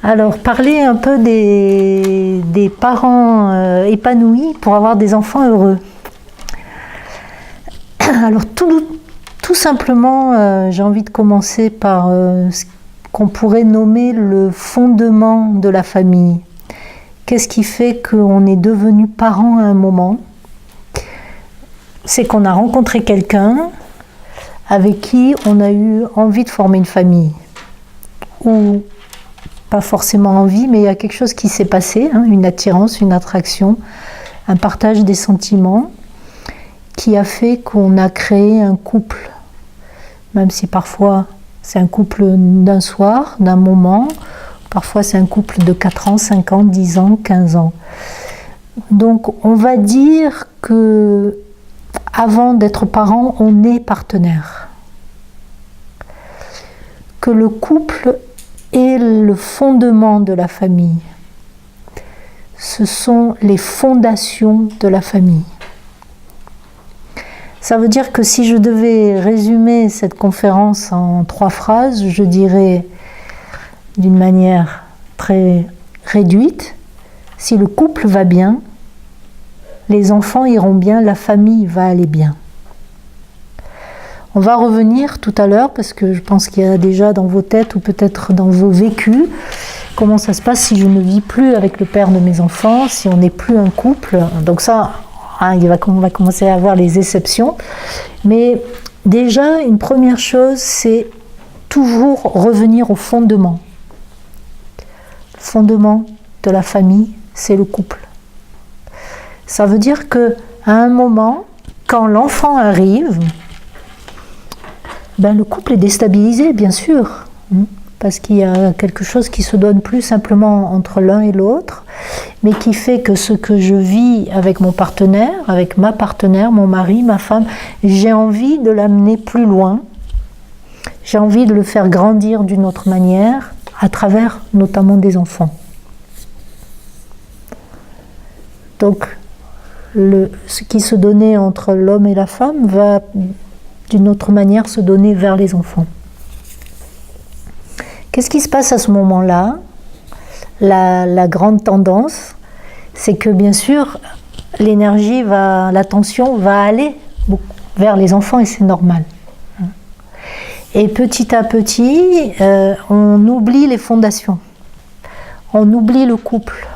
Alors, parler un peu des parents épanouis pour avoir des enfants heureux. Alors, tout simplement, j'ai envie de commencer par ce qu'on pourrait nommer le fondement de la famille. Qu'est-ce qui fait qu'on est devenu parents à un moment? C'est qu'on a rencontré quelqu'un avec qui on a eu envie de former une famille. Ou pas forcément envie, mais il y a quelque chose qui s'est passé, une attirance, une attraction, un partage des sentiments qui a fait qu'on a créé un couple. Même si parfois c'est un couple d'un soir, d'un moment, parfois c'est un couple de 4 ans, 5 ans, 10 ans, 15 ans. Donc on va dire que avant d'être parent, on est partenaire. Que le couple est le fondement de la famille. Ce sont les fondations de la famille. Ça veut dire que si je devais résumer cette conférence en 3 phrases, je dirais d'une manière très réduite, si le couple va bien, les enfants iront bien, la famille va aller bien. On va revenir tout à l'heure, parce que je pense qu'il y a déjà dans vos têtes ou peut-être dans vos vécus, comment ça se passe si je ne vis plus avec le père de mes enfants, si on n'est plus un couple. Donc ça, on va commencer à avoir les exceptions. Mais déjà, une première chose, c'est toujours revenir au fondement. Le fondement de la famille, c'est le couple. Ça veut dire qu'à un moment, quand l'enfant arrive, le couple est déstabilisé, bien sûr, parce qu'il y a quelque chose qui se donne plus simplement entre l'un et l'autre, mais qui fait que ce que je vis avec mon partenaire, avec ma partenaire, mon mari, ma femme, j'ai envie de l'amener plus loin, j'ai envie de le faire grandir d'une autre manière, à travers notamment des enfants. Donc, ce qui se donnait entre l'homme et la femme va d'une autre manière se donner vers les enfants. Qu'est-ce qui se passe à ce moment-là? La grande tendance, c'est que bien sûr, l'attention va aller vers les enfants et c'est normal. Et petit à petit, on oublie les fondations. On oublie le couple.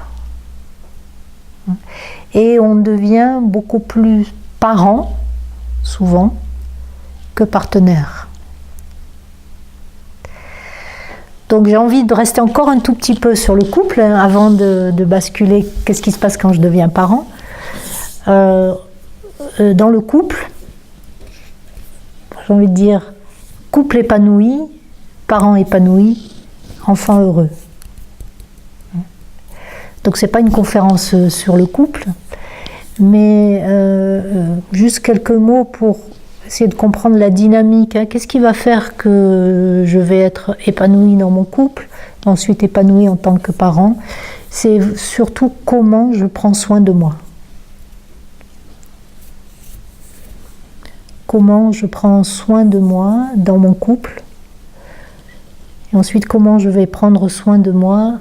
Et on devient beaucoup plus parent, souvent, que partenaire. Donc j'ai envie de rester encore un tout petit peu sur le couple avant de basculer. Qu'est-ce qui se passe quand je deviens parent? Dans le couple, j'ai envie de dire couple épanoui, parents épanouis, enfants heureux. Donc c'est pas une conférence sur le couple, mais juste quelques mots pour essayer de comprendre la dynamique. Qu'est-ce qui va faire que je vais être épanouie dans mon couple, ensuite épanouie en tant que parent? C'est surtout comment je prends soin de moi. Comment je prends soin de moi dans mon couple. Et ensuite, comment je vais prendre soin de moi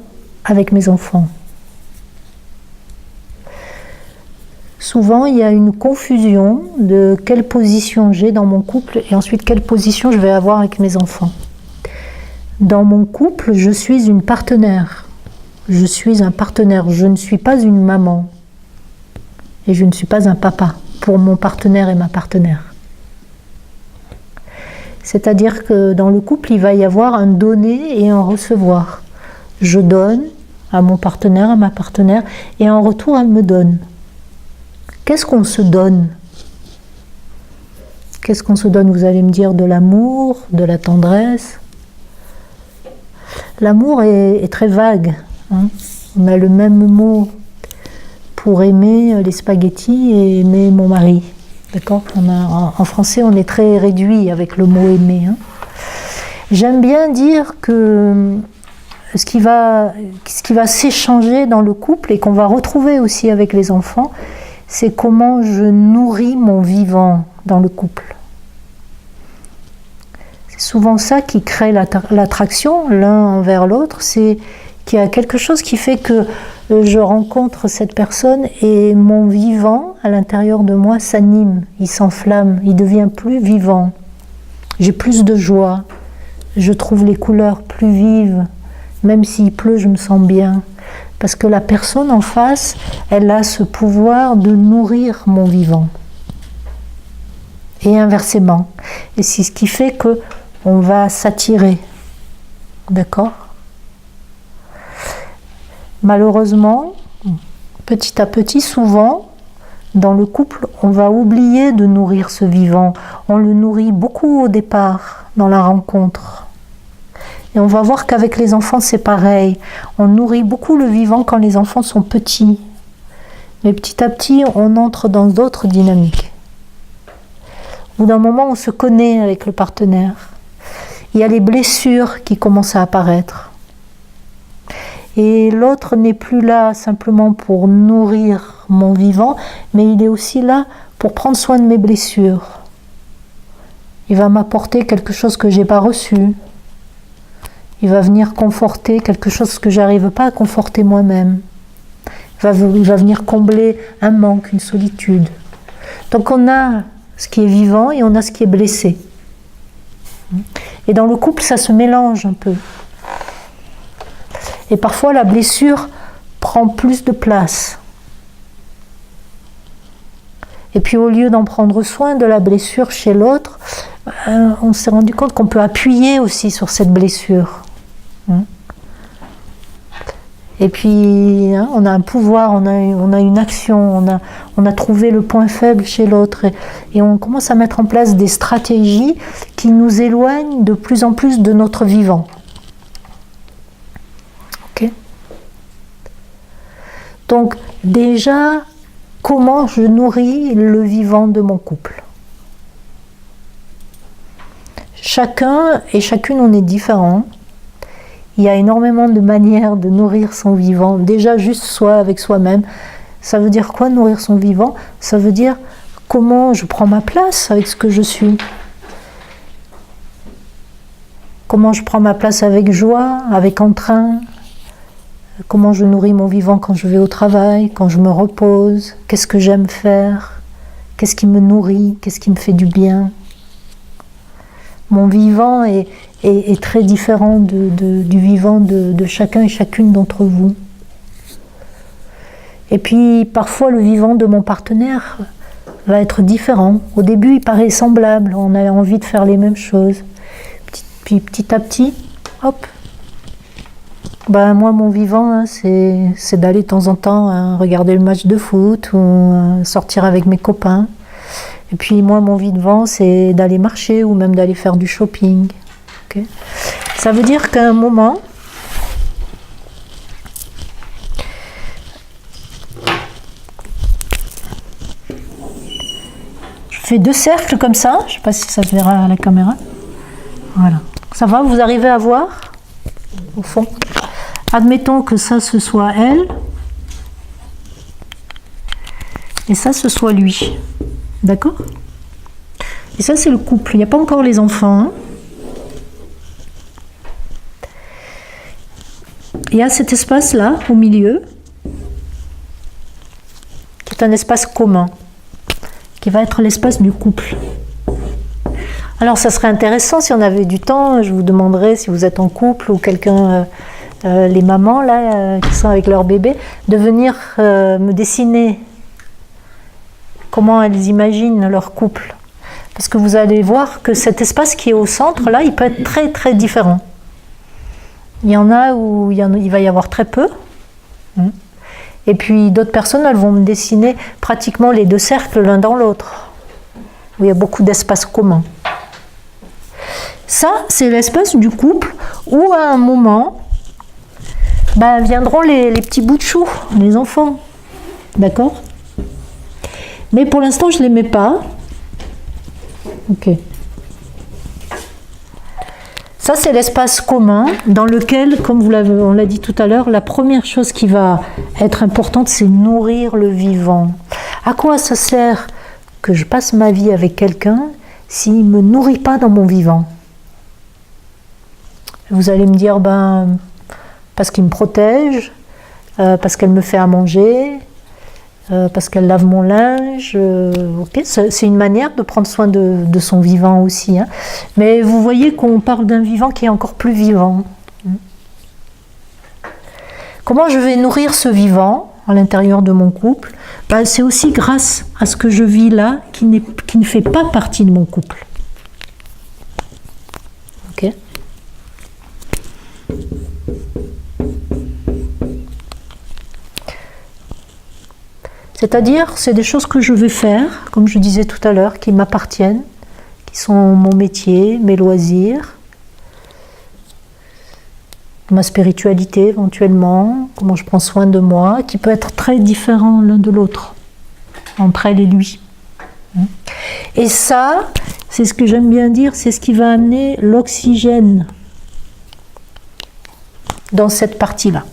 avec mes enfants. Souvent, il y a une confusion de quelle position j'ai dans mon couple et ensuite quelle position je vais avoir avec mes enfants. Dans mon couple, je suis une partenaire. Je suis un partenaire. Je ne suis pas une maman. Et je ne suis pas un papa pour mon partenaire et ma partenaire. C'est-à-dire que dans le couple, il va y avoir un donner et un recevoir. Je donne à mon partenaire, à ma partenaire, et en retour, elle me donne. Qu'est-ce qu'on se donne? Qu'est-ce qu'on se donne? Vous allez me dire de l'amour, de la tendresse. L'amour est très vague. On a le même mot pour aimer les spaghettis et aimer mon mari. D'accord? En français, on est très réduit avec le mot aimer. J'aime bien dire que ce qui va s'échanger dans le couple et qu'on va retrouver aussi avec les enfants, c'est comment je nourris mon vivant dans le couple. C'est souvent ça qui crée l'attraction l'un envers l'autre, c'est qu'il y a quelque chose qui fait que je rencontre cette personne et mon vivant à l'intérieur de moi s'anime, il s'enflamme, il devient plus vivant. J'ai plus de joie, je trouve les couleurs plus vives, même s'il pleut, je me sens bien. Parce que la personne en face, elle a ce pouvoir de nourrir mon vivant. Et inversement. Et c'est ce qui fait que on va s'attirer. D'accord ? Malheureusement, petit à petit, souvent, dans le couple, on va oublier de nourrir ce vivant. On le nourrit beaucoup au départ, dans la rencontre. Et on va voir qu'avec les enfants, c'est pareil. On nourrit beaucoup le vivant quand les enfants sont petits. Mais petit à petit, on entre dans d'autres dynamiques. Au bout d'un moment, on se connaît avec le partenaire. Il y a les blessures qui commencent à apparaître. Et l'autre n'est plus là simplement pour nourrir mon vivant, mais il est aussi là pour prendre soin de mes blessures. Il va m'apporter quelque chose que je n'ai pas reçu. Il va venir conforter quelque chose que je n'arrive pas à conforter moi-même. Il va venir combler un manque, une solitude. Donc on a ce qui est vivant et on a ce qui est blessé. Et dans le couple, ça se mélange un peu. Et parfois, la blessure prend plus de place. Et puis, au lieu d'en prendre soin de la blessure chez l'autre, on s'est rendu compte qu'on peut appuyer aussi sur cette blessure. Et puis, on a un pouvoir, on a une action, on a trouvé le point faible chez l'autre. Et on commence à mettre en place des stratégies qui nous éloignent de plus en plus de notre vivant. Ok ? Donc, déjà, comment je nourris le vivant de mon couple ? Chacun et chacune, on est différents. Il y a énormément de manières de nourrir son vivant. Déjà, juste soi avec soi-même. Ça veut dire quoi, nourrir son vivant ? Ça veut dire comment je prends ma place avec ce que je suis. Comment je prends ma place avec joie, avec entrain. Comment je nourris mon vivant quand je vais au travail, quand je me repose. Qu'est-ce que j'aime faire ? Qu'est-ce qui me nourrit ? Qu'est-ce qui me fait du bien ? Mon vivant est très différent du vivant de chacun et chacune d'entre vous. Et puis parfois le vivant de mon partenaire va être différent. Au début il paraît semblable, on a envie de faire les mêmes choses. Puis petit à petit, hop, moi mon vivant c'est d'aller de temps en temps regarder le match de foot ou sortir avec mes copains. Et puis moi mon vivant c'est d'aller marcher ou même d'aller faire du shopping. Okay. Ça veut dire qu'à un moment, je fais 2 cercles comme ça, je ne sais pas si ça se verra à la caméra. Voilà. Ça va, vous arrivez à voir au fond. Admettons que ça ce soit elle et ça ce soit lui. D'accord ? Et ça c'est le couple, il n'y a pas encore les enfants. Hein. Il y a cet espace-là, au milieu, qui est un espace commun, qui va être l'espace du couple. Alors, ça serait intéressant, si on avait du temps, je vous demanderais, si vous êtes en couple ou quelqu'un, les mamans, là, qui sont avec leur bébé, de venir me dessiner comment elles imaginent leur couple. Parce que vous allez voir que cet espace qui est au centre, là, il peut être très, très différent. Il y en a où il va y avoir très peu. Et puis d'autres personnes, elles vont me dessiner pratiquement les 2 cercles l'un dans l'autre, où il y a beaucoup d'espaces communs. Ça, c'est l'espace du couple où à un moment, viendront les petits bouts de chou, les enfants. D'accord ? Mais pour l'instant, je ne les mets pas. Ok. Ça, c'est l'espace commun dans lequel, comme on l'a dit tout à l'heure, la première chose qui va être importante, c'est nourrir le vivant. À quoi ça sert que je passe ma vie avec quelqu'un s'il ne me nourrit pas dans mon vivant ? Vous allez me dire, parce qu'il me protège, parce qu'elle me fait à manger, parce qu'elle lave mon linge. Okay. C'est une manière de prendre soin de son vivant aussi. Hein. Mais vous voyez qu'on parle d'un vivant qui est encore plus vivant. Comment je vais nourrir ce vivant à l'intérieur de mon couple? Ben, c'est aussi grâce à ce que je vis là, qui ne fait pas partie de mon couple. Ok? C'est-à-dire, c'est des choses que je vais faire, comme je disais tout à l'heure, qui m'appartiennent, qui sont mon métier, mes loisirs, ma spiritualité éventuellement, comment je prends soin de moi, qui peut être très différent l'un de l'autre, entre elle et lui. Et ça, c'est ce que j'aime bien dire, c'est ce qui va amener l'oxygène dans cette partie-là.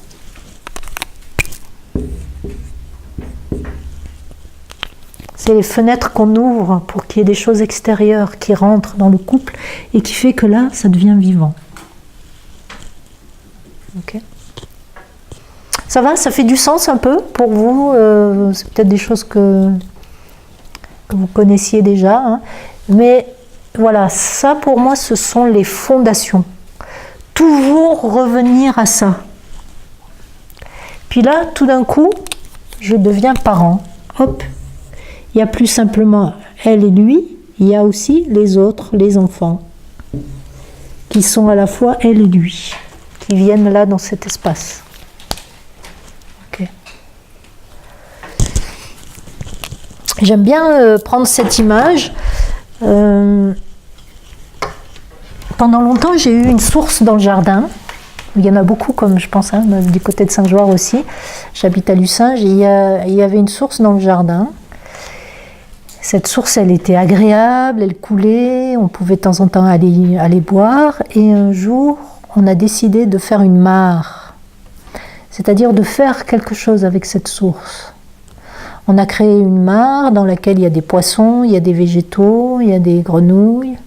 C'est les fenêtres qu'on ouvre pour qu'il y ait des choses extérieures qui rentrent dans le couple et qui fait que là, ça devient vivant. Ok. Ça va, ça fait du sens un peu pour vous. C'est peut-être des choses que vous connaissiez déjà. Hein. Mais voilà, ça pour moi, ce sont les fondations. Toujours revenir à ça. Puis là, tout d'un coup, je deviens parent. Hop. Il n'y a plus simplement elle et lui, il y a aussi les autres, les enfants, qui sont à la fois elle et lui, qui viennent là dans cet espace. Okay. J'aime bien prendre cette image. Pendant longtemps, j'ai eu une source dans le jardin. Il y en a beaucoup, comme je pense, hein, du côté de Saint-Geoire aussi. J'habite à Lucinge et il y avait une source dans le jardin. Cette source, elle était agréable, elle coulait, on pouvait de temps en temps aller boire. Et un jour, on a décidé de faire une mare, c'est-à-dire de faire quelque chose avec cette source. On a créé une mare dans laquelle il y a des poissons, il y a des végétaux, il y a des grenouilles.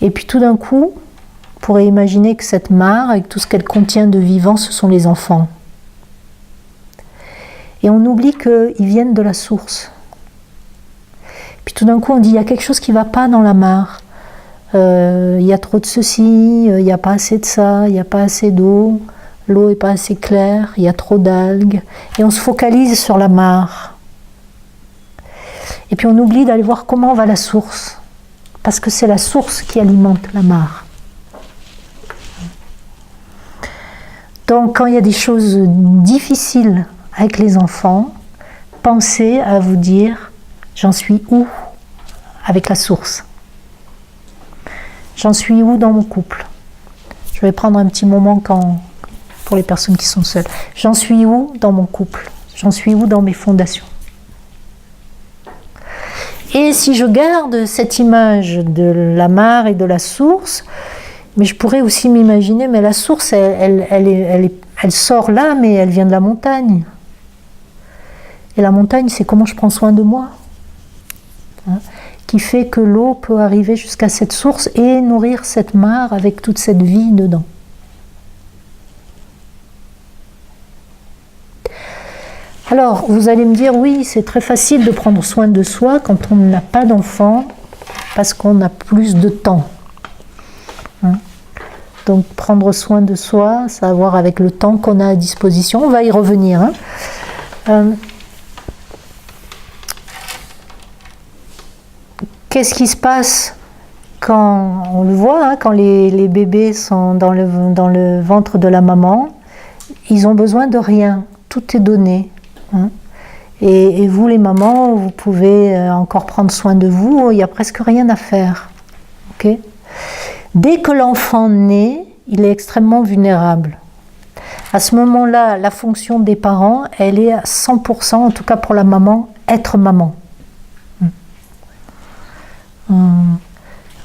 Et puis tout d'un coup, on pourrait imaginer que cette mare, avec tout ce qu'elle contient de vivant, ce sont les enfants. Et on oublie qu'ils viennent de la source. Puis tout d'un coup, on dit, il y a quelque chose qui ne va pas dans la mare. Il y a trop de ceci, il n'y a pas assez de ça, il n'y a pas assez d'eau, l'eau n'est pas assez claire, il y a trop d'algues. Et on se focalise sur la mare. Et puis on oublie d'aller voir comment va la source. Parce que c'est la source qui alimente la mare. Donc quand il y a des choses difficiles avec les enfants, pensez à vous dire, j'en suis où avec la source? J'en suis où dans mon couple? Je vais prendre un petit moment pour les personnes qui sont seules. J'en suis où dans mon couple? J'en suis où dans mes fondations? Et si je garde cette image de la mare et de la source, mais je pourrais aussi m'imaginer, mais la source, elle sort là, mais elle vient de la montagne. Et la montagne, c'est comment je prends soin de moi. Hein, qui fait que l'eau peut arriver jusqu'à cette source et nourrir cette mare avec toute cette vie dedans. Alors, vous allez me dire, oui, c'est très facile de prendre soin de soi quand on n'a pas d'enfant, parce qu'on a plus de temps. Hein? Donc, prendre soin de soi, ça a à voir avec le temps qu'on a à disposition. On va y revenir. Hein? Qu'est-ce qui se passe quand, on le voit, hein, quand les bébés sont dans le ventre de la maman, ils ont besoin de rien, tout est donné. Hein. Et vous les mamans, vous pouvez encore prendre soin de vous, il n'y a presque rien à faire. Okay? Dès que l'enfant naît, il est extrêmement vulnérable. À ce moment-là, la fonction des parents, elle est à 100%, en tout cas pour la maman, être maman.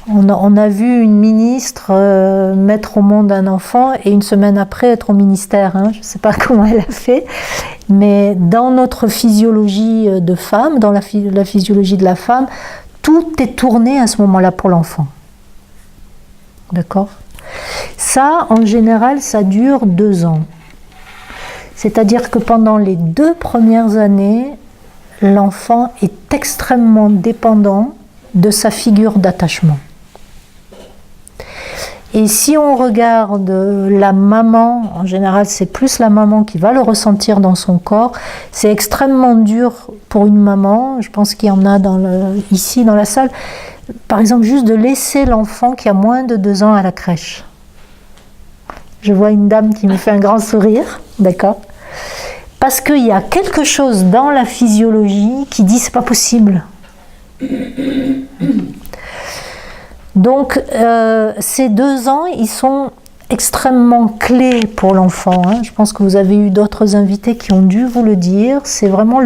On a vu une ministre mettre au monde un enfant et une semaine après être au ministère. Hein. Je ne sais pas comment elle a fait, mais dans notre physiologie de femme, dans la physiologie de la femme, tout est tourné à ce moment-là pour l'enfant. D'accord ? Ça, en général, ça dure 2 ans. C'est-à-dire que pendant les 2 premières années, l'enfant est extrêmement dépendant de sa figure d'attachement. Et si on regarde la maman, en général c'est plus la maman qui va le ressentir dans son corps, c'est extrêmement dur pour une maman, je pense qu'il y en a ici dans la salle, par exemple juste de laisser l'enfant qui a moins de 2 ans à la crèche. Je vois une dame qui me fait un grand sourire, d'accord ? Parce qu'il y a quelque chose dans la physiologie qui dit c'est pas possible. Donc ces 2 ans, ils sont extrêmement clés pour l'enfant. Je pense que vous avez eu d'autres invités qui ont dû vous le dire. C'est vraiment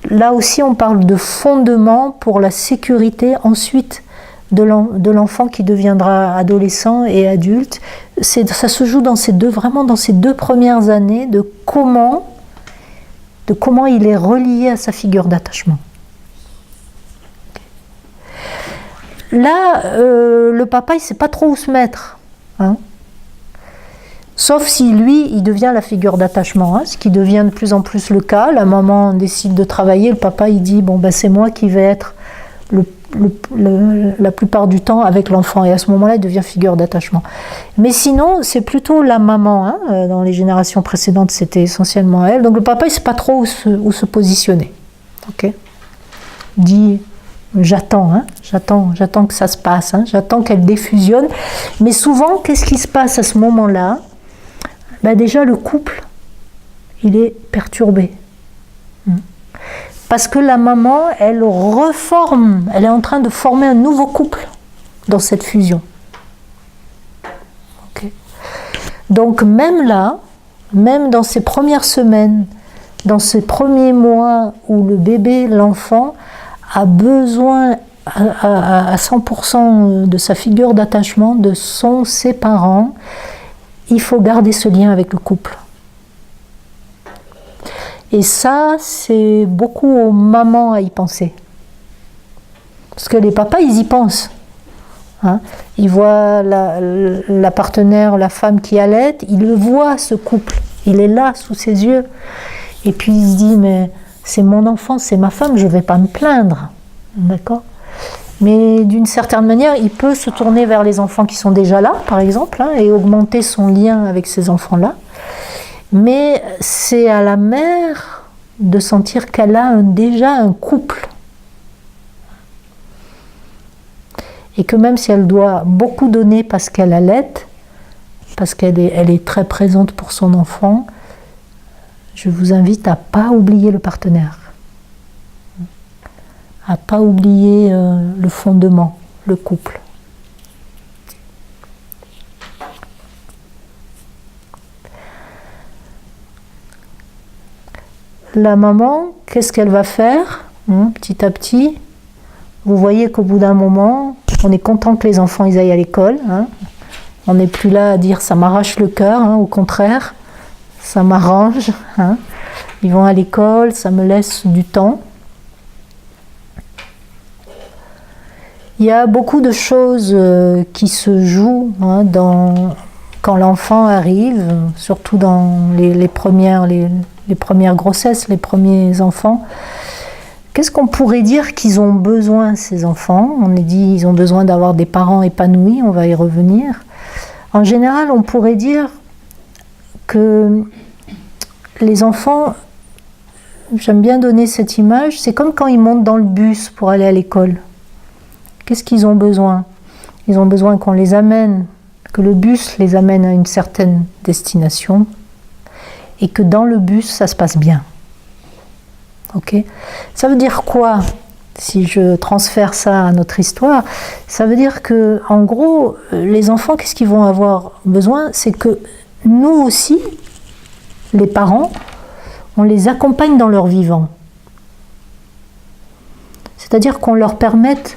là aussi on parle de fondement pour la sécurité ensuite de l'enfant qui deviendra adolescent et adulte. Ça se joue vraiment dans ces 2 premières années de comment il est relié à sa figure d'attachement. Là, le papa, il ne sait pas trop où se mettre. Sauf si lui, il devient la figure d'attachement, ce qui devient de plus en plus le cas. La maman décide de travailler, le papa, il dit, bon, c'est moi qui vais être la plupart du temps avec l'enfant. Et à ce moment-là, il devient figure d'attachement. Mais sinon, c'est plutôt la maman. Dans les générations précédentes, c'était essentiellement elle. Donc le papa, il ne sait pas trop où se positionner. Okay. Il dit... J'attends que ça se passe, j'attends qu'elle défusionne. Mais souvent, qu'est-ce qui se passe à ce moment-là ? Déjà, le couple, il est perturbé. Parce que la maman, elle reforme, elle est en train de former un nouveau couple dans cette fusion. Okay. Donc même là, même dans ces premières semaines, dans ces premiers mois où le bébé, l'enfant, a besoin à 100% de sa figure d'attachement, de ses parents, il faut garder ce lien avec le couple. Et ça, c'est beaucoup aux mamans à y penser. Parce que les papas, ils y pensent. Ils voient la partenaire, la femme qui allait, ils le voient, ce couple. Il est là, sous ses yeux. Et puis il se dit, mais... c'est mon enfant, c'est ma femme, je ne vais pas me plaindre. D'accord ? Mais d'une certaine manière, il peut se tourner vers les enfants qui sont déjà là, par exemple, et augmenter son lien avec ces enfants-là. Mais c'est à la mère de sentir qu'elle a déjà un couple. Et que même si elle doit beaucoup donner parce qu'elle allait, parce qu'elle est très présente pour son enfant, je vous invite à ne pas oublier le partenaire, à ne pas oublier le fondement, le couple. La maman, qu'est-ce qu'elle va faire petit à petit? Vous voyez qu'au bout d'un moment, on est content que les enfants ils aillent à l'école. On n'est plus là à dire ça m'arrache le cœur, au contraire. Ça m'arrange, Ils vont à l'école, ça me laisse du temps. Il y a beaucoup de choses qui se jouent quand l'enfant arrive, surtout dans les premières grossesses, les premiers enfants. Qu'est-ce qu'on pourrait dire qu'ils ont besoin, ces enfants ? On a dit qu'ils ont besoin d'avoir des parents épanouis, on va y revenir. En général, on pourrait dire que les enfants, j'aime bien donner cette image, c'est comme quand ils montent dans le bus pour aller à l'école. Qu'est-ce qu'ils ont besoin ? Ils ont besoin qu'on les amène, que le bus les amène à une certaine destination et que dans le bus, ça se passe bien. Ok ? Ça veut dire quoi ? Si je transfère ça à notre histoire, ça veut dire que, en gros, les enfants, qu'est-ce qu'ils vont avoir besoin ? C'est que nous aussi, les parents, on les accompagne dans leur vivant. C'est-à-dire qu'on leur permette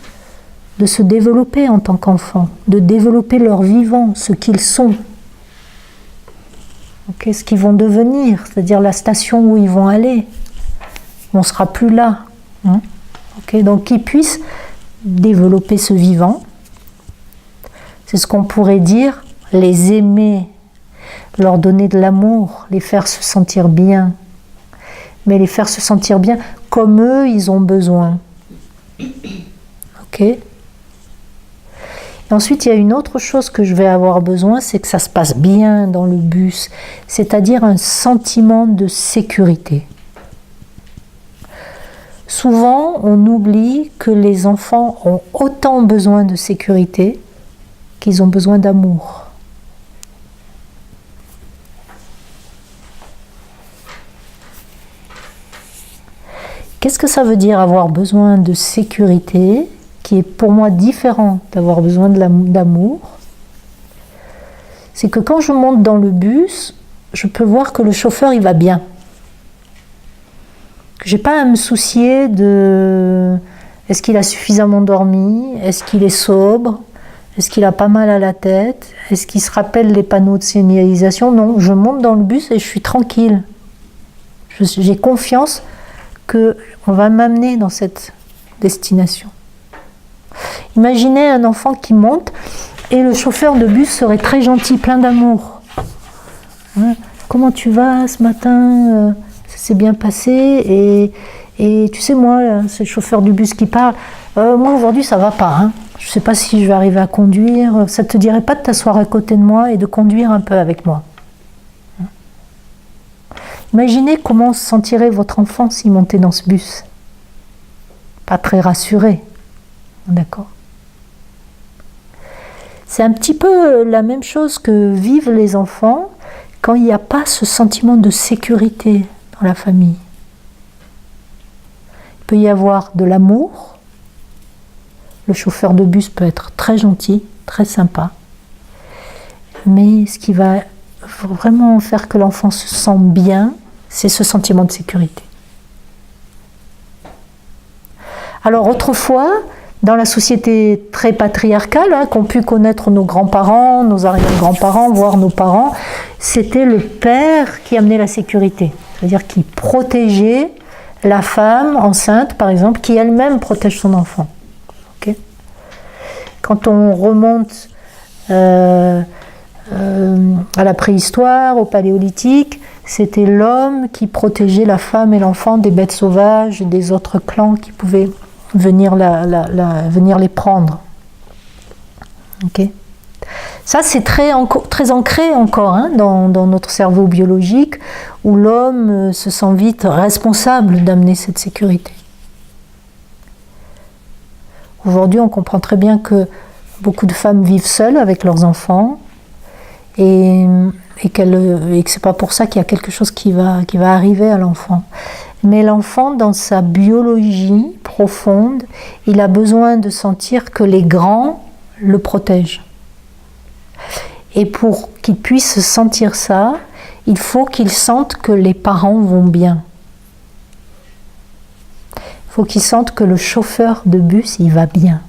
de se développer en tant qu'enfants, de développer leur vivant, ce qu'ils sont. Okay, ce qu'ils vont devenir, c'est-à-dire la station où ils vont aller. On ne sera plus là. Okay, donc qu'ils puissent développer ce vivant. C'est ce qu'on pourrait dire les aimer, leur donner de l'amour, les faire se sentir bien, mais les faire se sentir bien comme eux, ils ont besoin. Ok ? Et ensuite, il y a une autre chose que je vais avoir besoin, c'est que ça se passe bien dans le bus, c'est-à-dire un sentiment de sécurité. Souvent, on oublie que les enfants ont autant besoin de sécurité qu'ils ont besoin d'amour. Qu'est-ce que ça veut dire avoir besoin de sécurité, qui est pour moi différent d'avoir besoin d'amour? C'est que quand je monte dans le bus, je peux voir que le chauffeur il va bien. Que j'ai pas à me soucier de est-ce qu'il a suffisamment dormi, est-ce qu'il est sobre, est-ce qu'il a pas mal à la tête, est-ce qu'il se rappelle les panneaux de signalisation. Non, je monte dans le bus et je suis tranquille. J'ai confiance qu'on va m'amener dans cette destination. Imaginez un enfant qui monte et le chauffeur de bus serait très gentil, plein d'amour. Hein, comment tu vas ce matin? Ça s'est bien passé et tu sais, moi, c'est le chauffeur du bus qui parle. Moi, aujourd'hui, ça va pas. Hein. Je ne sais pas si je vais arriver à conduire. Ça ne te dirait pas de t'asseoir à côté de moi et de conduire un peu avec moi? Imaginez comment se sentirait votre enfant s'il montait dans ce bus. Pas très rassuré. D'accord? C'est un petit peu la même chose que vivent les enfants quand il n'y a pas ce sentiment de sécurité dans la famille. Il peut y avoir de l'amour. Le chauffeur de bus peut être très gentil, très sympa. Mais ce qui va vraiment faire que l'enfant se sent bien, c'est ce sentiment de sécurité. Alors autrefois, dans la société très patriarcale, qu'ont pu connaître nos grands-parents, nos arrière-grands-parents, voire nos parents, c'était le père qui amenait la sécurité. C'est-à-dire qui protégeait la femme enceinte, par exemple, qui elle-même protège son enfant. Okay ? Quand on remonte à la préhistoire, au paléolithique, c'était l'homme qui protégeait la femme et l'enfant des bêtes sauvages et des autres clans qui pouvaient venir les prendre. Okay. Ça, c'est très ancré encore hein, dans notre cerveau biologique, où l'homme se sent vite responsable d'amener cette sécurité. Aujourd'hui, on comprend très bien que beaucoup de femmes vivent seules avec leurs enfants, et que c'est pas pour ça qu'il y a quelque chose qui va arriver à l'enfant. Mais l'enfant, dans sa biologie profonde, il a besoin de sentir que les grands le protègent. Et pour qu'il puisse sentir ça, il faut qu'il sente que les parents vont bien. Il faut qu'il sente que le chauffeur de bus, il va bien.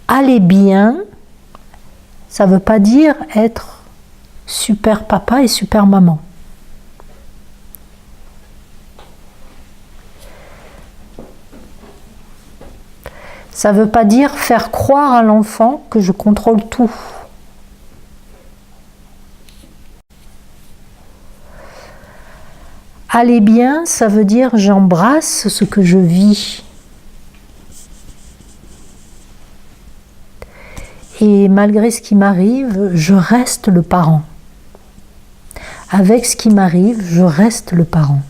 Aller bien, ça ne veut pas dire être super papa et super maman. Ça ne veut pas dire faire croire à l'enfant que je contrôle tout. Aller bien, ça veut dire j'embrasse ce que je vis. Et malgré ce qui m'arrive, je reste le parent. Avec ce qui m'arrive, je reste le parent.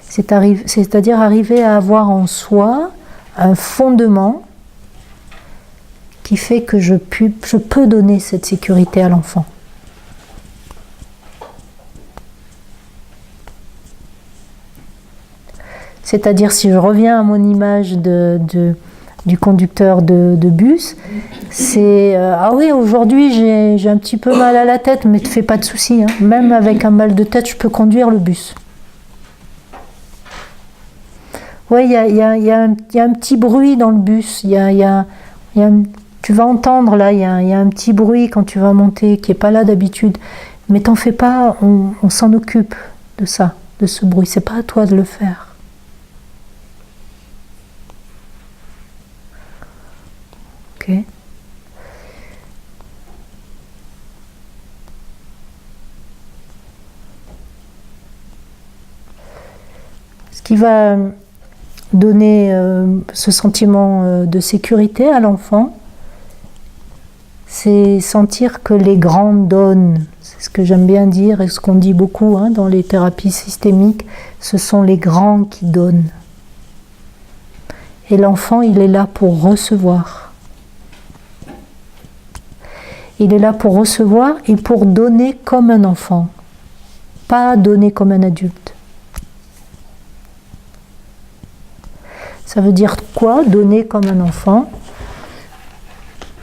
C'est-à-dire arriver à avoir en soi un fondement qui fait que je peux donner cette sécurité à l'enfant. C'est-à-dire, si je reviens à mon image du conducteur de bus, c'est ah oui, aujourd'hui j'ai un petit peu mal à la tête, mais ne te fais pas de soucis, hein. Même avec un mal de tête, je peux conduire le bus. Oui, il y a un petit bruit dans le bus, tu vas entendre là, il y a un petit bruit quand tu vas monter qui n'est pas là d'habitude, mais t'en fais pas, on s'en occupe de ça, de ce bruit, c'est pas à toi de le faire. Ok. Ce qui va donner ce sentiment de sécurité à l'enfant, c'est sentir que les grands donnent. C'est ce que j'aime bien dire et ce qu'on dit beaucoup dans les thérapies systémiques, ce sont les grands qui donnent. Et l'enfant, il est là pour recevoir. Il est là pour recevoir et pour donner comme un enfant, pas donner comme un adulte. Ça veut dire quoi, donner comme un enfant?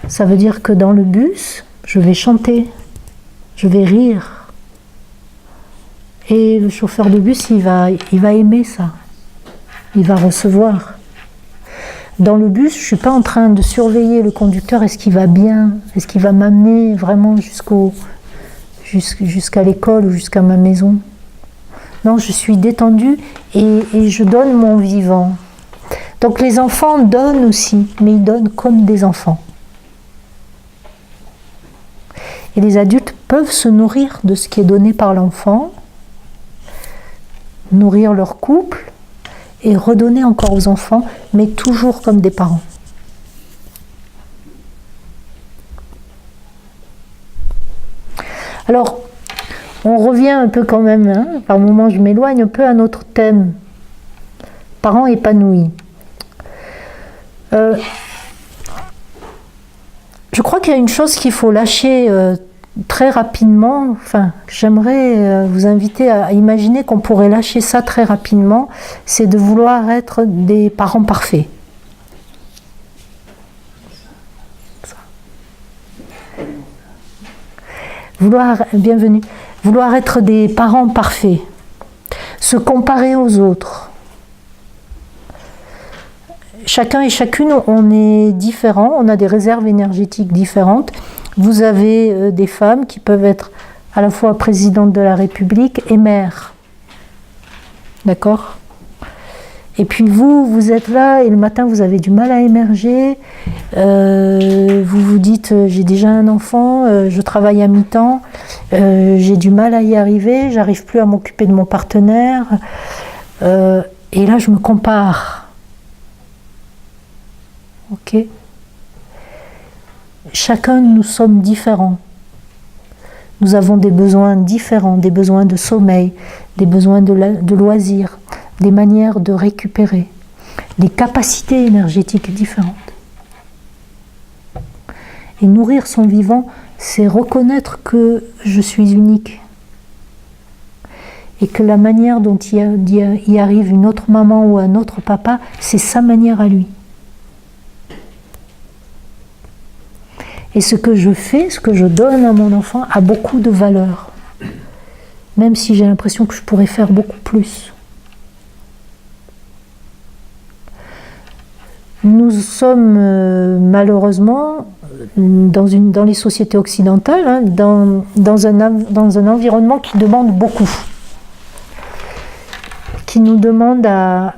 Ça veut dire que dans le bus, je vais chanter, je vais rire. Et le chauffeur de bus, il va aimer ça. Il va recevoir. Dans le bus, je ne suis pas en train de surveiller le conducteur, est-ce qu'il va bien? Est-ce qu'il va m'amener vraiment jusqu'à l'école ou jusqu'à ma maison? Non, je suis détendue et je donne mon vivant. Donc les enfants donnent aussi, mais ils donnent comme des enfants. Et les adultes peuvent se nourrir de ce qui est donné par l'enfant, nourrir leur couple et redonner encore aux enfants, mais toujours comme des parents. Alors, on revient un peu quand même, par moments je m'éloigne un peu à notre thème, parents épanouis. Je crois qu'il y a une chose qu'il faut lâcher très rapidement, j'aimerais vous inviter à imaginer qu'on pourrait lâcher ça très rapidement, c'est de vouloir être des parents parfaits. Vouloir être des parents parfaits, se comparer aux autres. Chacun et chacune, on est différents, on a des réserves énergétiques différentes. Vous avez des femmes qui peuvent être à la fois présidente de la République et mère. D'accord ? Et puis vous êtes là et le matin vous avez du mal à émerger. Vous vous dites j'ai déjà un enfant, je travaille à mi-temps, j'ai du mal à y arriver, j'arrive plus à m'occuper de mon partenaire. Et là je me compare. Ok ? Chacun, nous sommes différents. Nous avons des besoins différents, des besoins de sommeil, des besoins de loisirs, des manières de récupérer, des capacités énergétiques différentes. Et nourrir son vivant, c'est reconnaître que je suis unique. Et que la manière dont y arrive une autre maman ou un autre papa, c'est sa manière à lui. Et ce que je fais, ce que je donne à mon enfant a beaucoup de valeur. Même si j'ai l'impression que je pourrais faire beaucoup plus. Nous sommes malheureusement, dans les sociétés occidentales, dans un environnement qui demande beaucoup. Qui nous demande à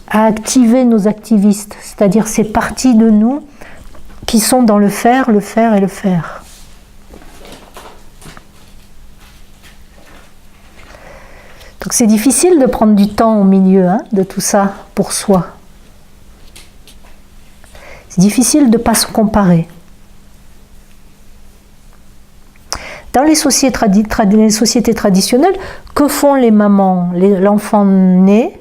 activer nos activistes. C'est-à-dire ces parties de nous qui sont dans le faire et le faire. Donc c'est difficile de prendre du temps au milieu de tout ça pour soi. C'est difficile de ne pas se comparer. Dans les sociétés traditionnelles, que font les mamans? L'enfant naît,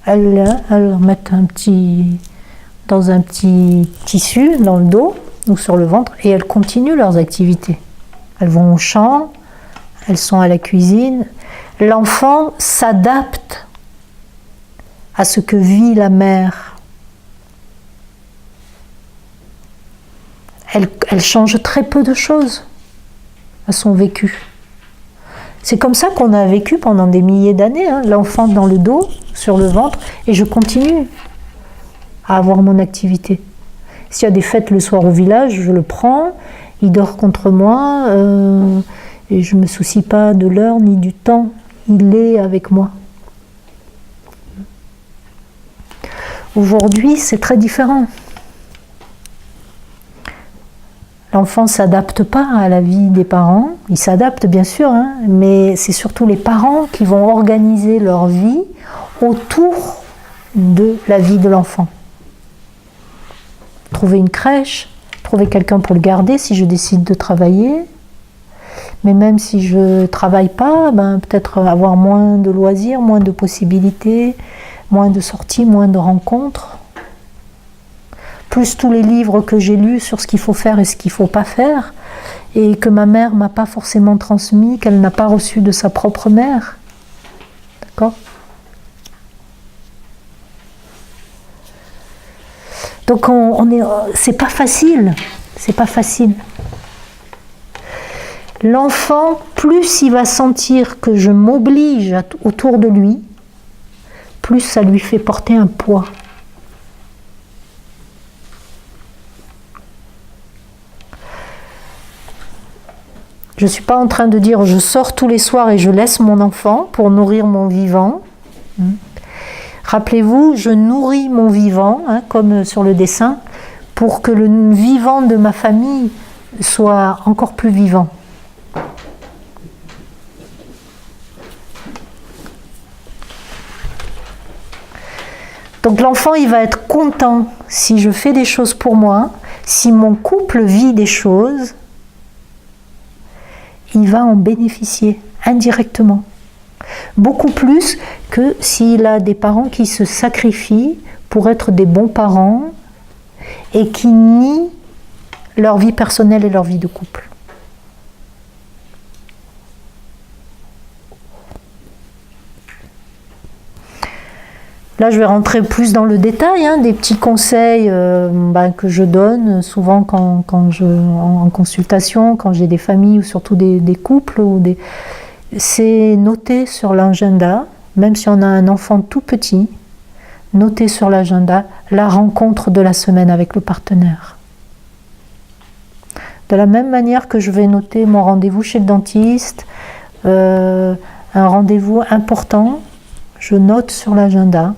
elles mettent dans un petit tissu, dans le dos ou sur le ventre, et elles continuent leurs activités. Elles vont au champ, elles sont à la cuisine. L'enfant s'adapte à ce que vit la mère. Elle change très peu de choses à son vécu. C'est comme ça qu'on a vécu pendant des milliers d'années, l'enfant dans le dos, sur le ventre, et je continue à avoir mon activité. S'il y a des fêtes le soir au village, je le prends, il dort contre moi, et je ne me soucie pas de l'heure ni du temps, il est avec moi. Aujourd'hui, c'est très différent. L'enfant ne s'adapte pas à la vie des parents. Il s'adapte bien sûr, hein, mais c'est surtout les parents qui vont organiser leur vie autour de la vie de l'enfant. Trouver une crèche, trouver quelqu'un pour le garder si je décide de travailler. Mais même si je ne travaille pas, peut-être avoir moins de loisirs, moins de possibilités, moins de sorties, moins de rencontres. Plus tous les livres que j'ai lus sur ce qu'il faut faire et ce qu'il ne faut pas faire, et que ma mère ne m'a pas forcément transmis, qu'elle n'a pas reçu de sa propre mère. D'accord ? Donc c'est pas facile, c'est pas facile. L'enfant, plus il va sentir que je m'oblige autour de lui, plus ça lui fait porter un poids. Je ne suis pas en train de dire je sors tous les soirs et je laisse mon enfant pour nourrir mon vivant. Rappelez-vous, je nourris mon vivant, hein, comme sur le dessin, pour que le vivant de ma famille soit encore plus vivant. Donc l'enfant, il va être content si je fais des choses pour moi, si mon couple vit des choses, il va en bénéficier indirectement. Beaucoup plus que s'il a des parents qui se sacrifient pour être des bons parents et qui nient leur vie personnelle et leur vie de couple. Là, je vais rentrer plus dans le détail, hein, des petits conseils que je donne souvent en consultation, quand j'ai des familles ou surtout des couples. C'est noter sur l'agenda, même si on a un enfant tout petit, noter sur l'agenda la rencontre de la semaine avec le partenaire. De la même manière que je vais noter mon rendez-vous chez le dentiste, un rendez-vous important, je note sur l'agenda.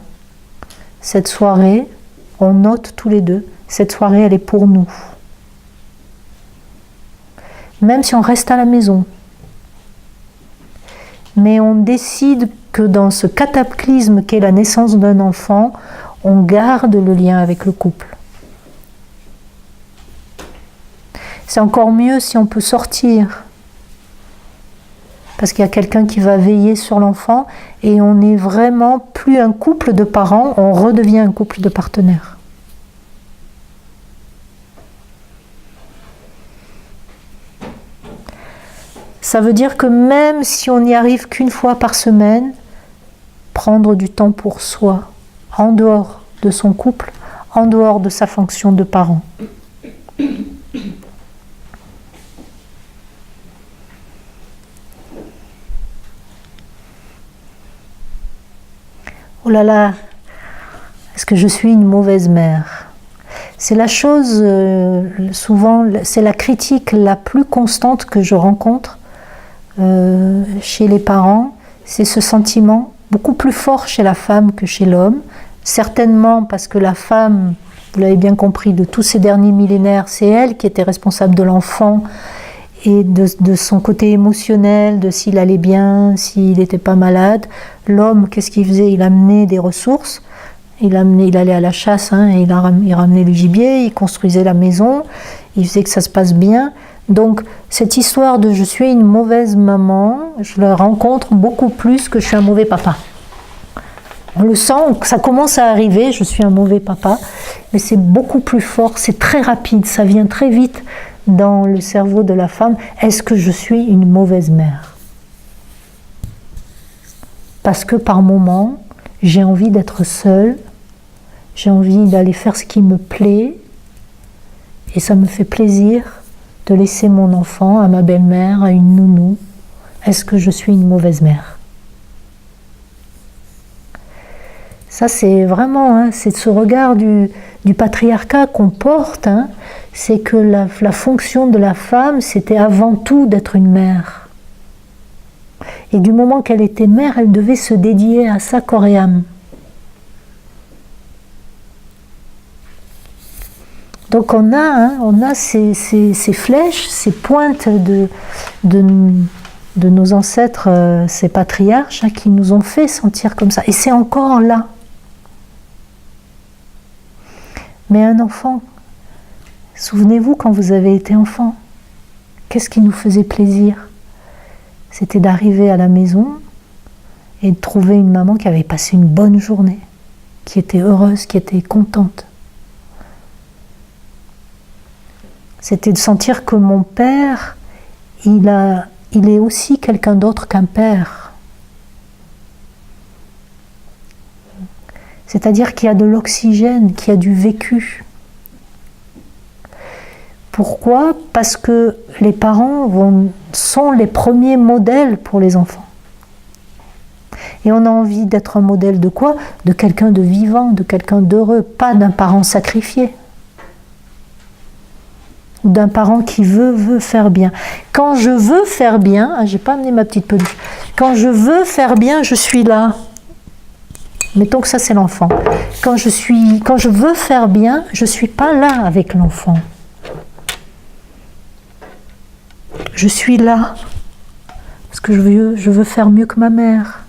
Cette soirée, on note tous les deux, cette soirée elle est pour nous. Même si on reste à la maison. Mais on décide que dans ce cataclysme qu'est la naissance d'un enfant, on garde le lien avec le couple. C'est encore mieux si on peut sortir. Parce qu'il y a quelqu'un qui va veiller sur l'enfant et on n'est vraiment plus un couple de parents, on redevient un couple de partenaires. Ça veut dire que même si on n'y arrive qu'une fois par semaine, prendre du temps pour soi, en dehors de son couple, en dehors de sa fonction de parent. Oh là là, est-ce que je suis une mauvaise mère ? C'est la chose, souvent, c'est la critique la plus constante que je rencontre chez les parents. C'est ce sentiment beaucoup plus fort chez la femme que chez l'homme. Certainement parce que la femme, vous l'avez bien compris, de tous ces derniers millénaires, c'est elle qui était responsable de l'enfant et de son côté émotionnel, de s'il allait bien, s'il n'était pas malade. L'homme, qu'est-ce qu'il faisait ? Il amenait des ressources, il allait à la chasse, hein, et il ramenait le gibier, il construisait la maison, il faisait que ça se passe bien. Donc cette histoire de « je suis une mauvaise maman », je la rencontre beaucoup plus que « je suis un mauvais papa ». On le sent, ça commence à arriver, je suis un mauvais papa, mais c'est beaucoup plus fort, c'est très rapide, ça vient très vite dans le cerveau de la femme. Est-ce que je suis une mauvaise mère ? Parce que par moments, j'ai envie d'être seule, j'ai envie d'aller faire ce qui me plaît, et ça me fait plaisir de laisser mon enfant à ma belle-mère, à une nounou. Est-ce que je suis une mauvaise mère ? Ça, c'est vraiment, hein, c'est ce regard du patriarcat qu'on porte, hein, c'est que la fonction de la femme, c'était avant tout d'être une mère. Et du moment qu'elle était mère, elle devait se dédier à ça corps et âme. Donc on a ces flèches, ces pointes de nos ancêtres, ces patriarches, qui nous ont fait sentir comme ça. Et c'est encore là. Mais un enfant, souvenez-vous quand vous avez été enfant, qu'est-ce qui nous faisait plaisir? C'était d'arriver à la maison et de trouver une maman qui avait passé une bonne journée, qui était heureuse, qui était contente. C'était de sentir que mon père, il est aussi quelqu'un d'autre qu'un père. C'est-à-dire qu'il y a de l'oxygène, qu'il y a du vécu. Pourquoi? Parce que les parents sont les premiers modèles pour les enfants. Et on a envie d'être un modèle de quoi? De quelqu'un de vivant, de quelqu'un d'heureux, pas d'un parent sacrifié. Ou d'un parent qui veut faire bien. Quand je veux faire bien, j'ai pas amené ma petite peluche, quand je veux faire bien, je suis là. Mettons que ça c'est l'enfant. Quand je veux faire bien, je ne suis pas là avec l'enfant. Je suis là parce que je veux faire mieux que ma mère.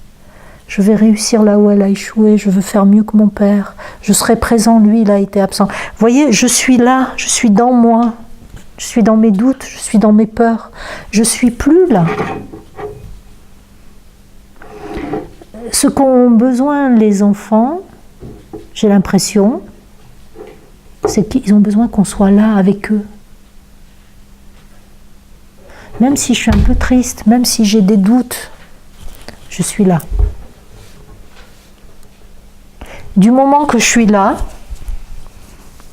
Je vais réussir là où elle a échoué. Je veux faire mieux que mon père. Je serai présent, lui, il a été absent. Vous voyez, je suis là, je suis dans moi. Je suis dans mes doutes, je suis dans mes peurs. Je ne suis plus là. Ce qu'ont besoin les enfants, j'ai l'impression, c'est qu'ils ont besoin qu'on soit là avec eux. Même si je suis un peu triste, même si j'ai des doutes, je suis là. Du moment que je suis là,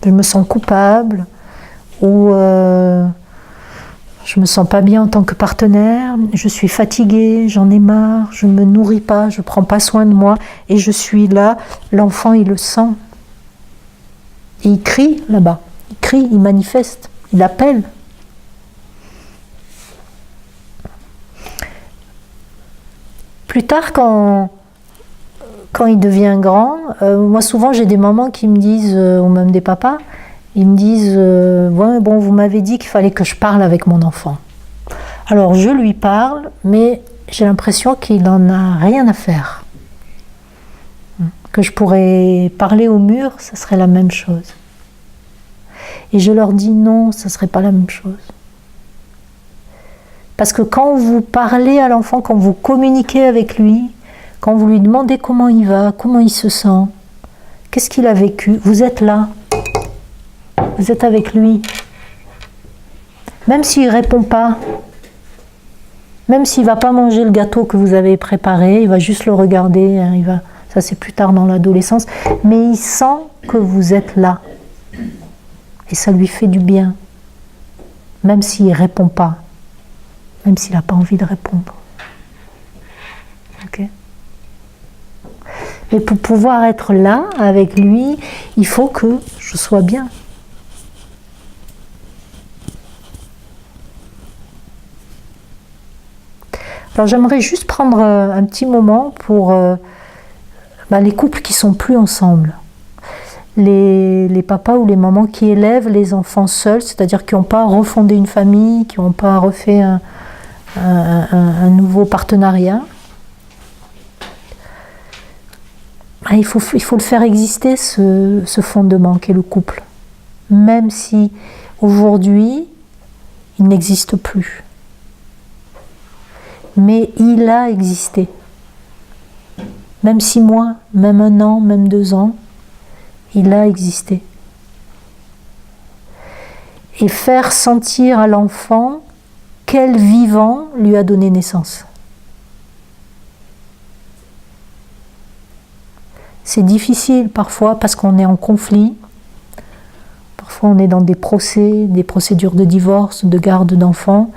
je me sens coupable, ou je me sens pas bien en tant que partenaire, je suis fatiguée, j'en ai marre, je me nourris pas, je prends pas soin de moi, et je suis là, l'enfant il le sent. Et il crie là-bas, il crie, il manifeste, il appelle. Plus tard, quand il devient grand, moi souvent j'ai des mamans qui me disent, ou même des papas, ils me disent ouais, bon, vous m'avez dit qu'il fallait que je parle avec mon enfant. Alors je lui parle, mais j'ai l'impression qu'il n'en a rien à faire. Que je pourrais parler au mur, ça serait la même chose. Et je leur dis non, ça ne serait pas la même chose. Parce que quand vous parlez à l'enfant, quand vous communiquez avec lui, quand vous lui demandez comment il va, comment il se sent, qu'est-ce qu'il a vécu, vous êtes là. Vous êtes avec lui. Même s'il ne répond pas, même s'il ne va pas manger le gâteau que vous avez préparé, il va juste le regarder, hein, ça c'est plus tard dans l'adolescence, mais il sent que vous êtes là. Et ça lui fait du bien. Même s'il ne répond pas. Même s'il n'a pas envie de répondre. Ok ? Mais pour pouvoir être là avec lui, il faut que je sois bien. Alors j'aimerais juste prendre un petit moment pour les couples qui ne sont plus ensemble. Les papas ou les mamans qui élèvent les enfants seuls, c'est-à-dire qui n'ont pas refondé une famille, qui n'ont pas refait un nouveau partenariat. Il faut le faire exister, ce fondement qu'est le couple. Même si aujourd'hui, il n'existe plus. Mais il a existé. Même 6 mois, même 1 an, même 2 ans, il a existé. Et faire sentir à l'enfant quel vivant lui a donné naissance. C'est difficile parfois parce qu'on est en conflit. Parfois on est dans des procès, des procédures de divorce, de garde d'enfants.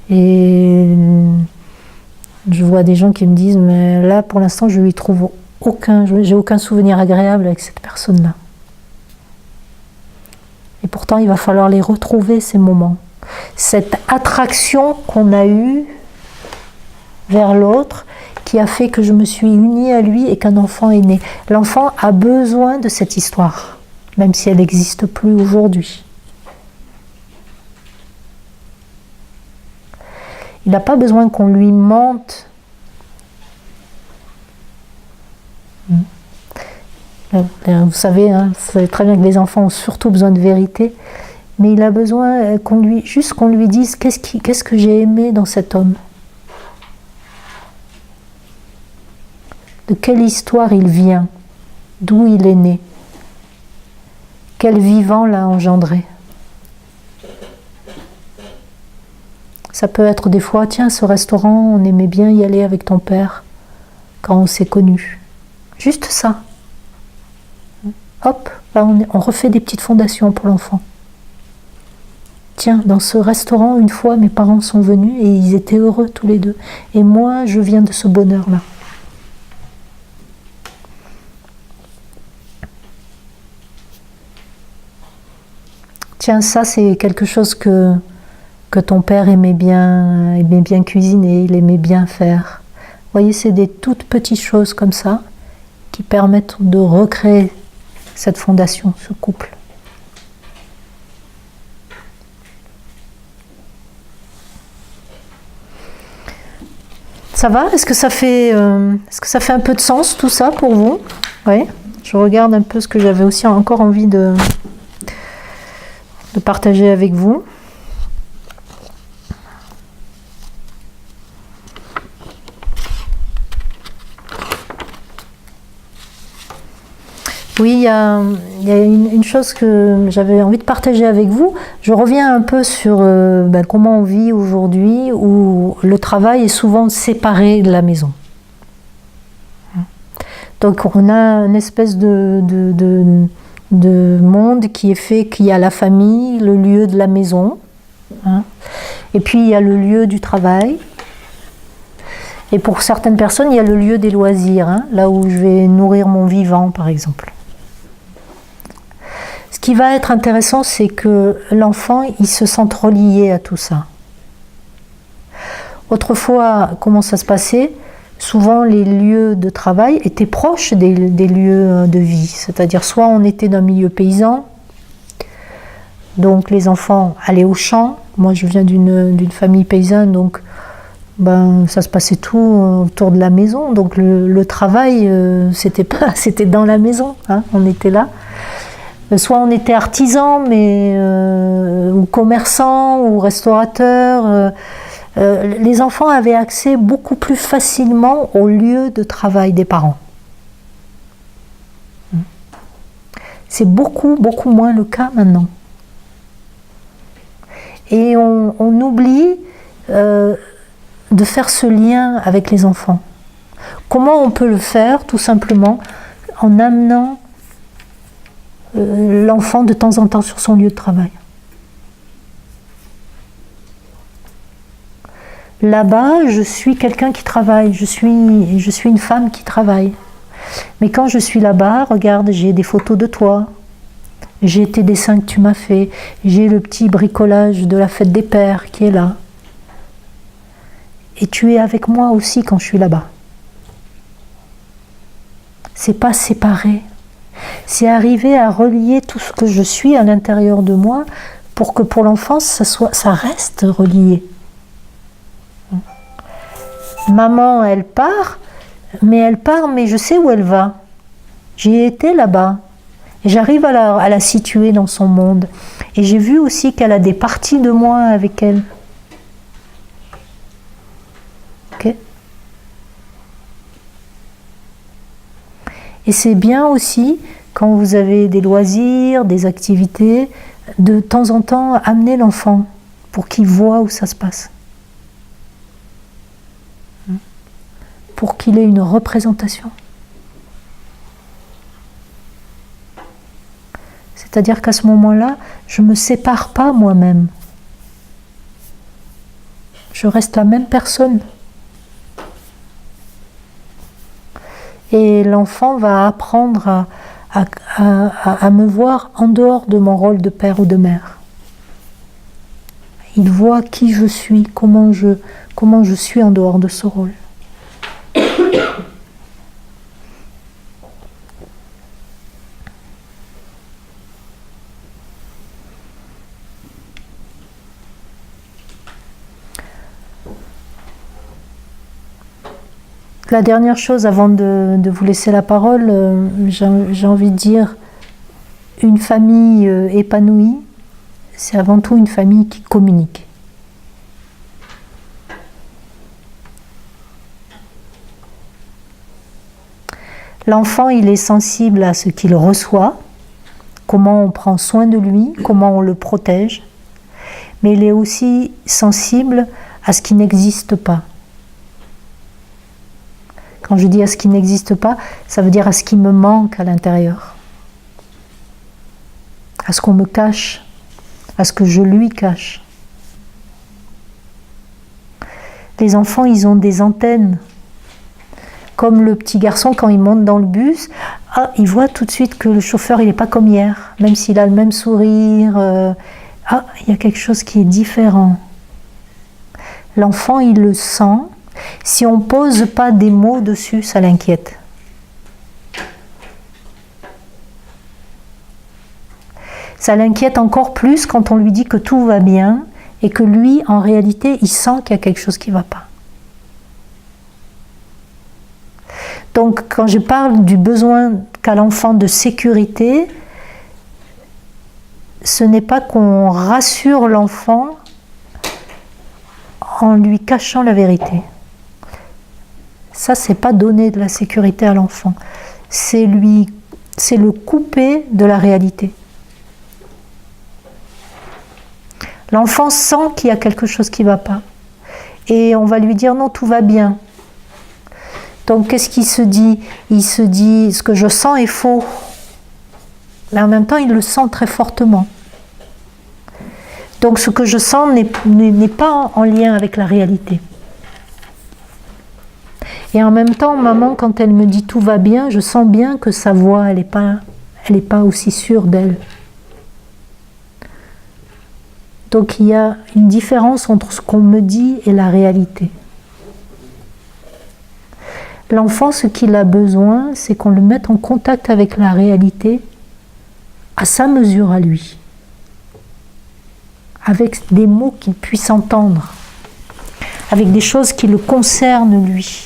Et je vois des gens qui me disent, mais là pour l'instant je lui trouve j'ai aucun souvenir agréable avec cette personne-là. Et pourtant il va falloir les retrouver, ces moments. Cette attraction qu'on a eue vers l'autre, qui a fait que je me suis unie à lui et qu'un enfant est né. L'enfant a besoin de cette histoire. même si elle n'existe plus aujourd'hui. Il n'a pas besoin qu'on lui mente. Vous savez, hein, vous savez très bien que les enfants ont surtout besoin de vérité, mais il a besoin qu'on lui dise qu'est-ce que j'ai aimé dans cet homme. De quelle histoire il vient, d'où il est né, quel vivant l'a engendré. Ça peut être des fois, tiens, ce restaurant, on aimait bien y aller avec ton père quand on s'est connus. Juste ça. Hop, là on refait des petites fondations pour l'enfant. Tiens, dans ce restaurant, une fois, mes parents sont venus et ils étaient heureux tous les deux. Et moi, je viens de ce bonheur-là. Tiens, ça, c'est quelque chose que ton père aimait bien cuisiner, il aimait bien faire. Vous voyez, c'est des toutes petites choses comme ça qui permettent de recréer cette fondation, ce couple. Ça va? Est-ce que ça fait un peu de sens tout ça pour vous? Oui. Je regarde un peu ce que j'avais aussi encore envie de partager avec vous. Oui, il y a une chose que j'avais envie de partager avec vous. Je reviens un peu sur comment on vit aujourd'hui, où le travail est souvent séparé de la maison. Donc on a une espèce de monde qui est fait, qu'il y a la famille, le lieu de la maison, hein, et puis il y a le lieu du travail. Et pour certaines personnes, il y a le lieu des loisirs, hein, là où je vais nourrir mon vivant, par exemple. Ce qui va être intéressant, c'est que l'enfant, il se sente relié à tout ça. Autrefois, comment ça se passait? Souvent, les lieux de travail étaient proches des lieux de vie. C'est-à-dire, soit on était d'un milieu paysan, donc les enfants allaient au champ. Moi, je viens d'une famille paysanne, donc ça se passait tout autour de la maison. Donc le travail, c'était dans la maison, hein, on était là. Soit on était artisan, ou commerçant, ou restaurateur. Les enfants avaient accès beaucoup plus facilement au lieu de travail des parents. C'est beaucoup, beaucoup moins le cas maintenant. Et on oublie de faire ce lien avec les enfants. Comment on peut le faire? Tout simplement en amenant l'enfant de temps en temps sur son lieu de travail. Là-bas, je suis quelqu'un qui travaille, je suis une femme qui travaille. Mais quand je suis là-bas, regarde, j'ai des photos de toi, j'ai tes dessins que tu m'as fait, j'ai le petit bricolage de la fête des pères qui est là. Et tu es avec moi aussi quand je suis là-bas. C'est pas séparé. C'est arriver à relier tout ce que je suis à l'intérieur de moi pour que pour l'enfance, ça reste relié. Maman, elle part, mais je sais où elle va. J'y ai été là-bas. Et j'arrive à la situer dans son monde. Et j'ai vu aussi qu'elle a des parties de moi avec elle. Ok ? Et c'est bien aussi, quand vous avez des loisirs, des activités, de temps en temps amener l'enfant pour qu'il voit où ça se passe. Pour qu'il ait une représentation. C'est-à-dire qu'à ce moment-là, je ne me sépare pas moi-même. Je reste la même personne. Et l'enfant va apprendre à me voir en dehors de mon rôle de père ou de mère. Il voit qui je suis, comment je suis en dehors de ce rôle. La dernière chose, avant de vous laisser la parole, j'ai envie de dire, une famille épanouie, c'est avant tout une famille qui communique. L'enfant, il est sensible à ce qu'il reçoit, comment on prend soin de lui, comment on le protège, mais il est aussi sensible à ce qui n'existe pas. Quand je dis à ce qui n'existe pas, ça veut dire à ce qui me manque à l'intérieur, à ce qu'on me cache, à ce que je lui cache. Les enfants, ils ont des antennes. Comme le petit garçon, quand il monte dans le bus, il voit tout de suite que le chauffeur, il n'est pas comme hier, même s'il a le même sourire. Il y a quelque chose qui est différent. L'enfant, il le sent. Si on ne pose pas des mots dessus, ça l'inquiète. Ça l'inquiète encore plus quand on lui dit que tout va bien et que lui, en réalité, il sent qu'il y a quelque chose qui ne va pas. Donc, quand je parle du besoin qu'a l'enfant de sécurité, ce n'est pas qu'on rassure l'enfant en lui cachant la vérité. Ça, c'est pas donner de la sécurité à l'enfant. C'est le couper de la réalité. L'enfant sent qu'il y a quelque chose qui ne va pas. Et on va lui dire non, tout va bien. Donc qu'est-ce qu'il se dit? Il se dit, ce que je sens est faux. Mais en même temps, il le sent très fortement. Donc ce que je sens n'est pas en lien avec la réalité. Et en même temps, maman, quand elle me dit tout va bien, je sens bien que sa voix, elle n'est pas aussi sûre d'elle. Donc il y a une différence entre ce qu'on me dit et la réalité. L'enfant, ce qu'il a besoin, c'est qu'on le mette en contact avec la réalité à sa mesure à lui, avec des mots qu'il puisse entendre, avec des choses qui le concernent lui.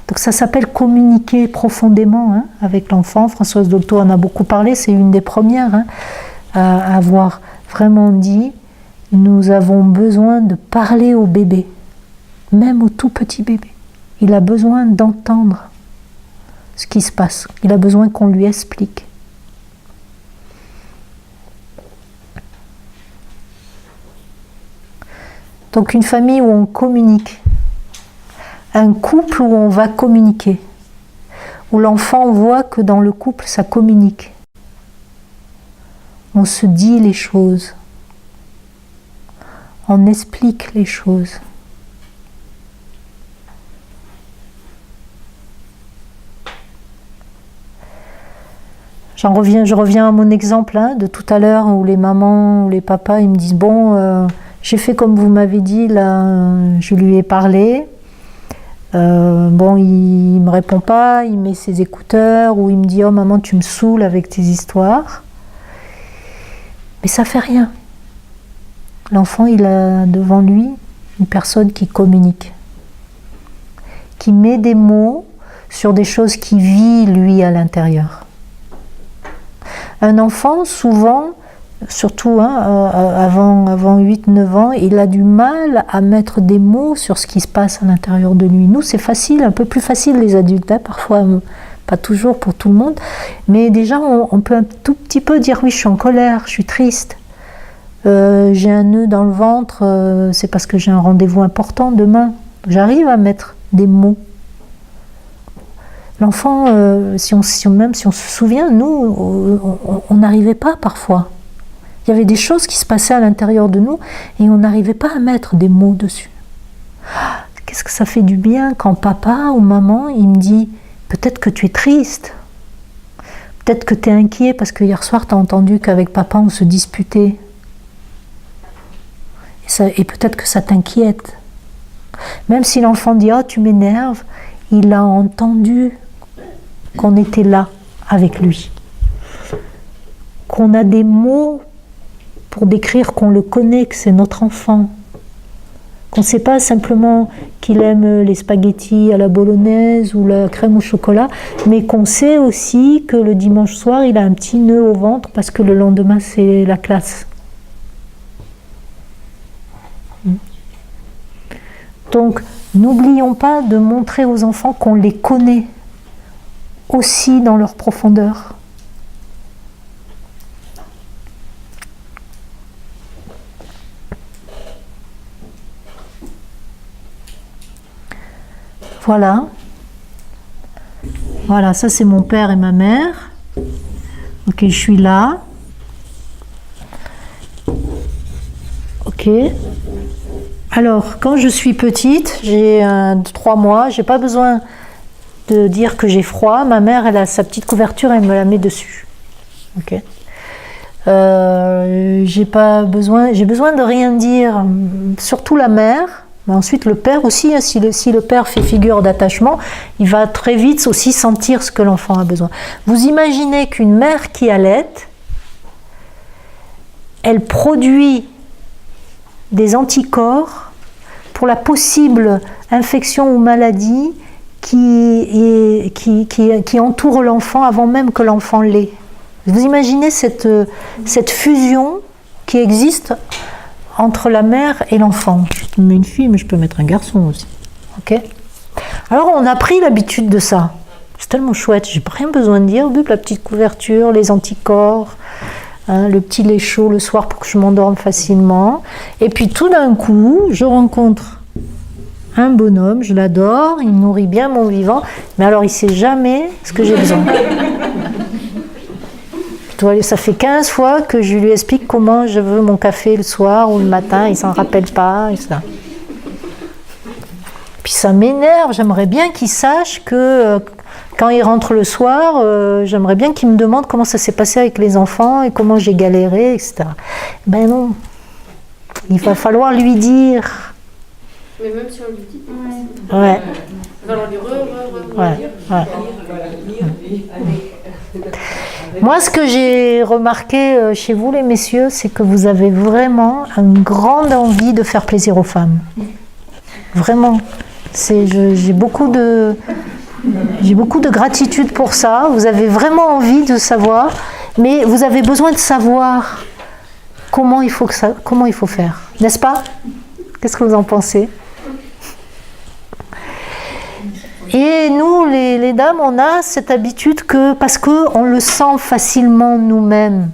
Donc ça s'appelle communiquer profondément avec l'enfant. Françoise Dolto en a beaucoup parlé, c'est une des premières à avoir vraiment dit « Nous avons besoin de parler au bébé, même au tout petit bébé. Il a besoin d'entendre ce qui se passe. Il a besoin qu'on lui explique. » Donc une famille où on communique, un couple où on va communiquer, où l'enfant voit que dans le couple ça communique. On se dit les choses, on explique les choses. Je reviens à mon exemple de tout à l'heure où les mamans ou les papas ils me disent bon, j'ai fait comme vous m'avez dit, là, je lui ai parlé. Bon, il me répond pas, il met ses écouteurs ou il me dit oh maman tu me saoules avec tes histoires. Mais ça fait rien. L'enfant il a devant lui une personne qui communique, qui met des mots sur des choses qu'il vit lui à l'intérieur. Un enfant souvent, surtout avant 8-9 ans, il a du mal à mettre des mots sur ce qui se passe à l'intérieur de lui. Nous, c'est facile, un peu plus facile les adultes, parfois, pas toujours pour tout le monde, mais déjà on peut un tout petit peu dire oui, je suis en colère, je suis triste, j'ai un nœud dans le ventre, c'est parce que j'ai un rendez-vous important demain. J'arrive à mettre des mots. L'enfant, même si on se souvient, nous, on n'arrivait pas parfois. Il y avait des choses qui se passaient à l'intérieur de nous et on n'arrivait pas à mettre des mots dessus. Qu'est-ce que ça fait du bien quand papa ou maman, il me dit « Peut-être que tu es triste, peut-être que tu es inquiet parce que hier soir tu as entendu qu'avec papa on se disputait. Et peut-être que ça t'inquiète. » Même si l'enfant dit « Oh, tu m'énerves », il a entendu qu'on était là avec lui. Qu'on a des mots pour décrire qu'on le connaît, que c'est notre enfant. Qu'on ne sait pas simplement qu'il aime les spaghettis à la bolognaise ou la crème au chocolat, mais qu'on sait aussi que le dimanche soir, il a un petit nœud au ventre parce que le lendemain, c'est la classe. Donc, n'oublions pas de montrer aux enfants qu'on les connaît aussi dans leur profondeur. Voilà. Voilà, ça c'est mon père et ma mère. Ok, je suis là. Ok. Alors, quand je suis petite, j'ai 3 mois, j'ai pas besoin de dire que j'ai froid. Ma mère, elle a sa petite couverture, elle me la met dessus. Ok. J'ai besoin de rien dire, surtout la mère. Mais ensuite, le père aussi, si le père fait figure d'attachement, il va très vite aussi sentir ce que l'enfant a besoin. Vous imaginez qu'une mère qui allaite, elle produit des anticorps pour la possible infection ou maladie qui entoure l'enfant avant même que l'enfant l'ait. Vous imaginez cette fusion qui existe entre la mère et l'enfant. Je mets une fille, mais je peux mettre un garçon aussi. Ok ? Alors on a pris l'habitude de ça. C'est tellement chouette, j'ai rien besoin de dire. La petite couverture, les anticorps, le petit lait chaud le soir pour que je m'endorme facilement. Et puis tout d'un coup, je rencontre un bonhomme, je l'adore, il nourrit bien mon vivant, mais alors il ne sait jamais ce que j'ai besoin. Ça fait 15 fois que je lui explique comment je veux mon café le soir ou le matin, il ne s'en rappelle pas. Et ça. Puis ça m'énerve, j'aimerais bien qu'il sache que quand il rentre le soir, j'aimerais bien qu'il me demande comment ça s'est passé avec les enfants et comment j'ai galéré, etc. Ben non, il va falloir lui dire. Mais même si on lui dit, ouais. Il va leur dire, Moi, ce que j'ai remarqué chez vous, les messieurs, c'est que vous avez vraiment une grande envie de faire plaisir aux femmes. Vraiment. J'ai beaucoup de gratitude pour ça. Vous avez vraiment envie de savoir, mais vous avez besoin de savoir comment il faut faire. N'est-ce pas ? Qu'est-ce que vous en pensez ? Et nous, les dames, on a cette habitude parce qu'on le sent facilement nous-mêmes.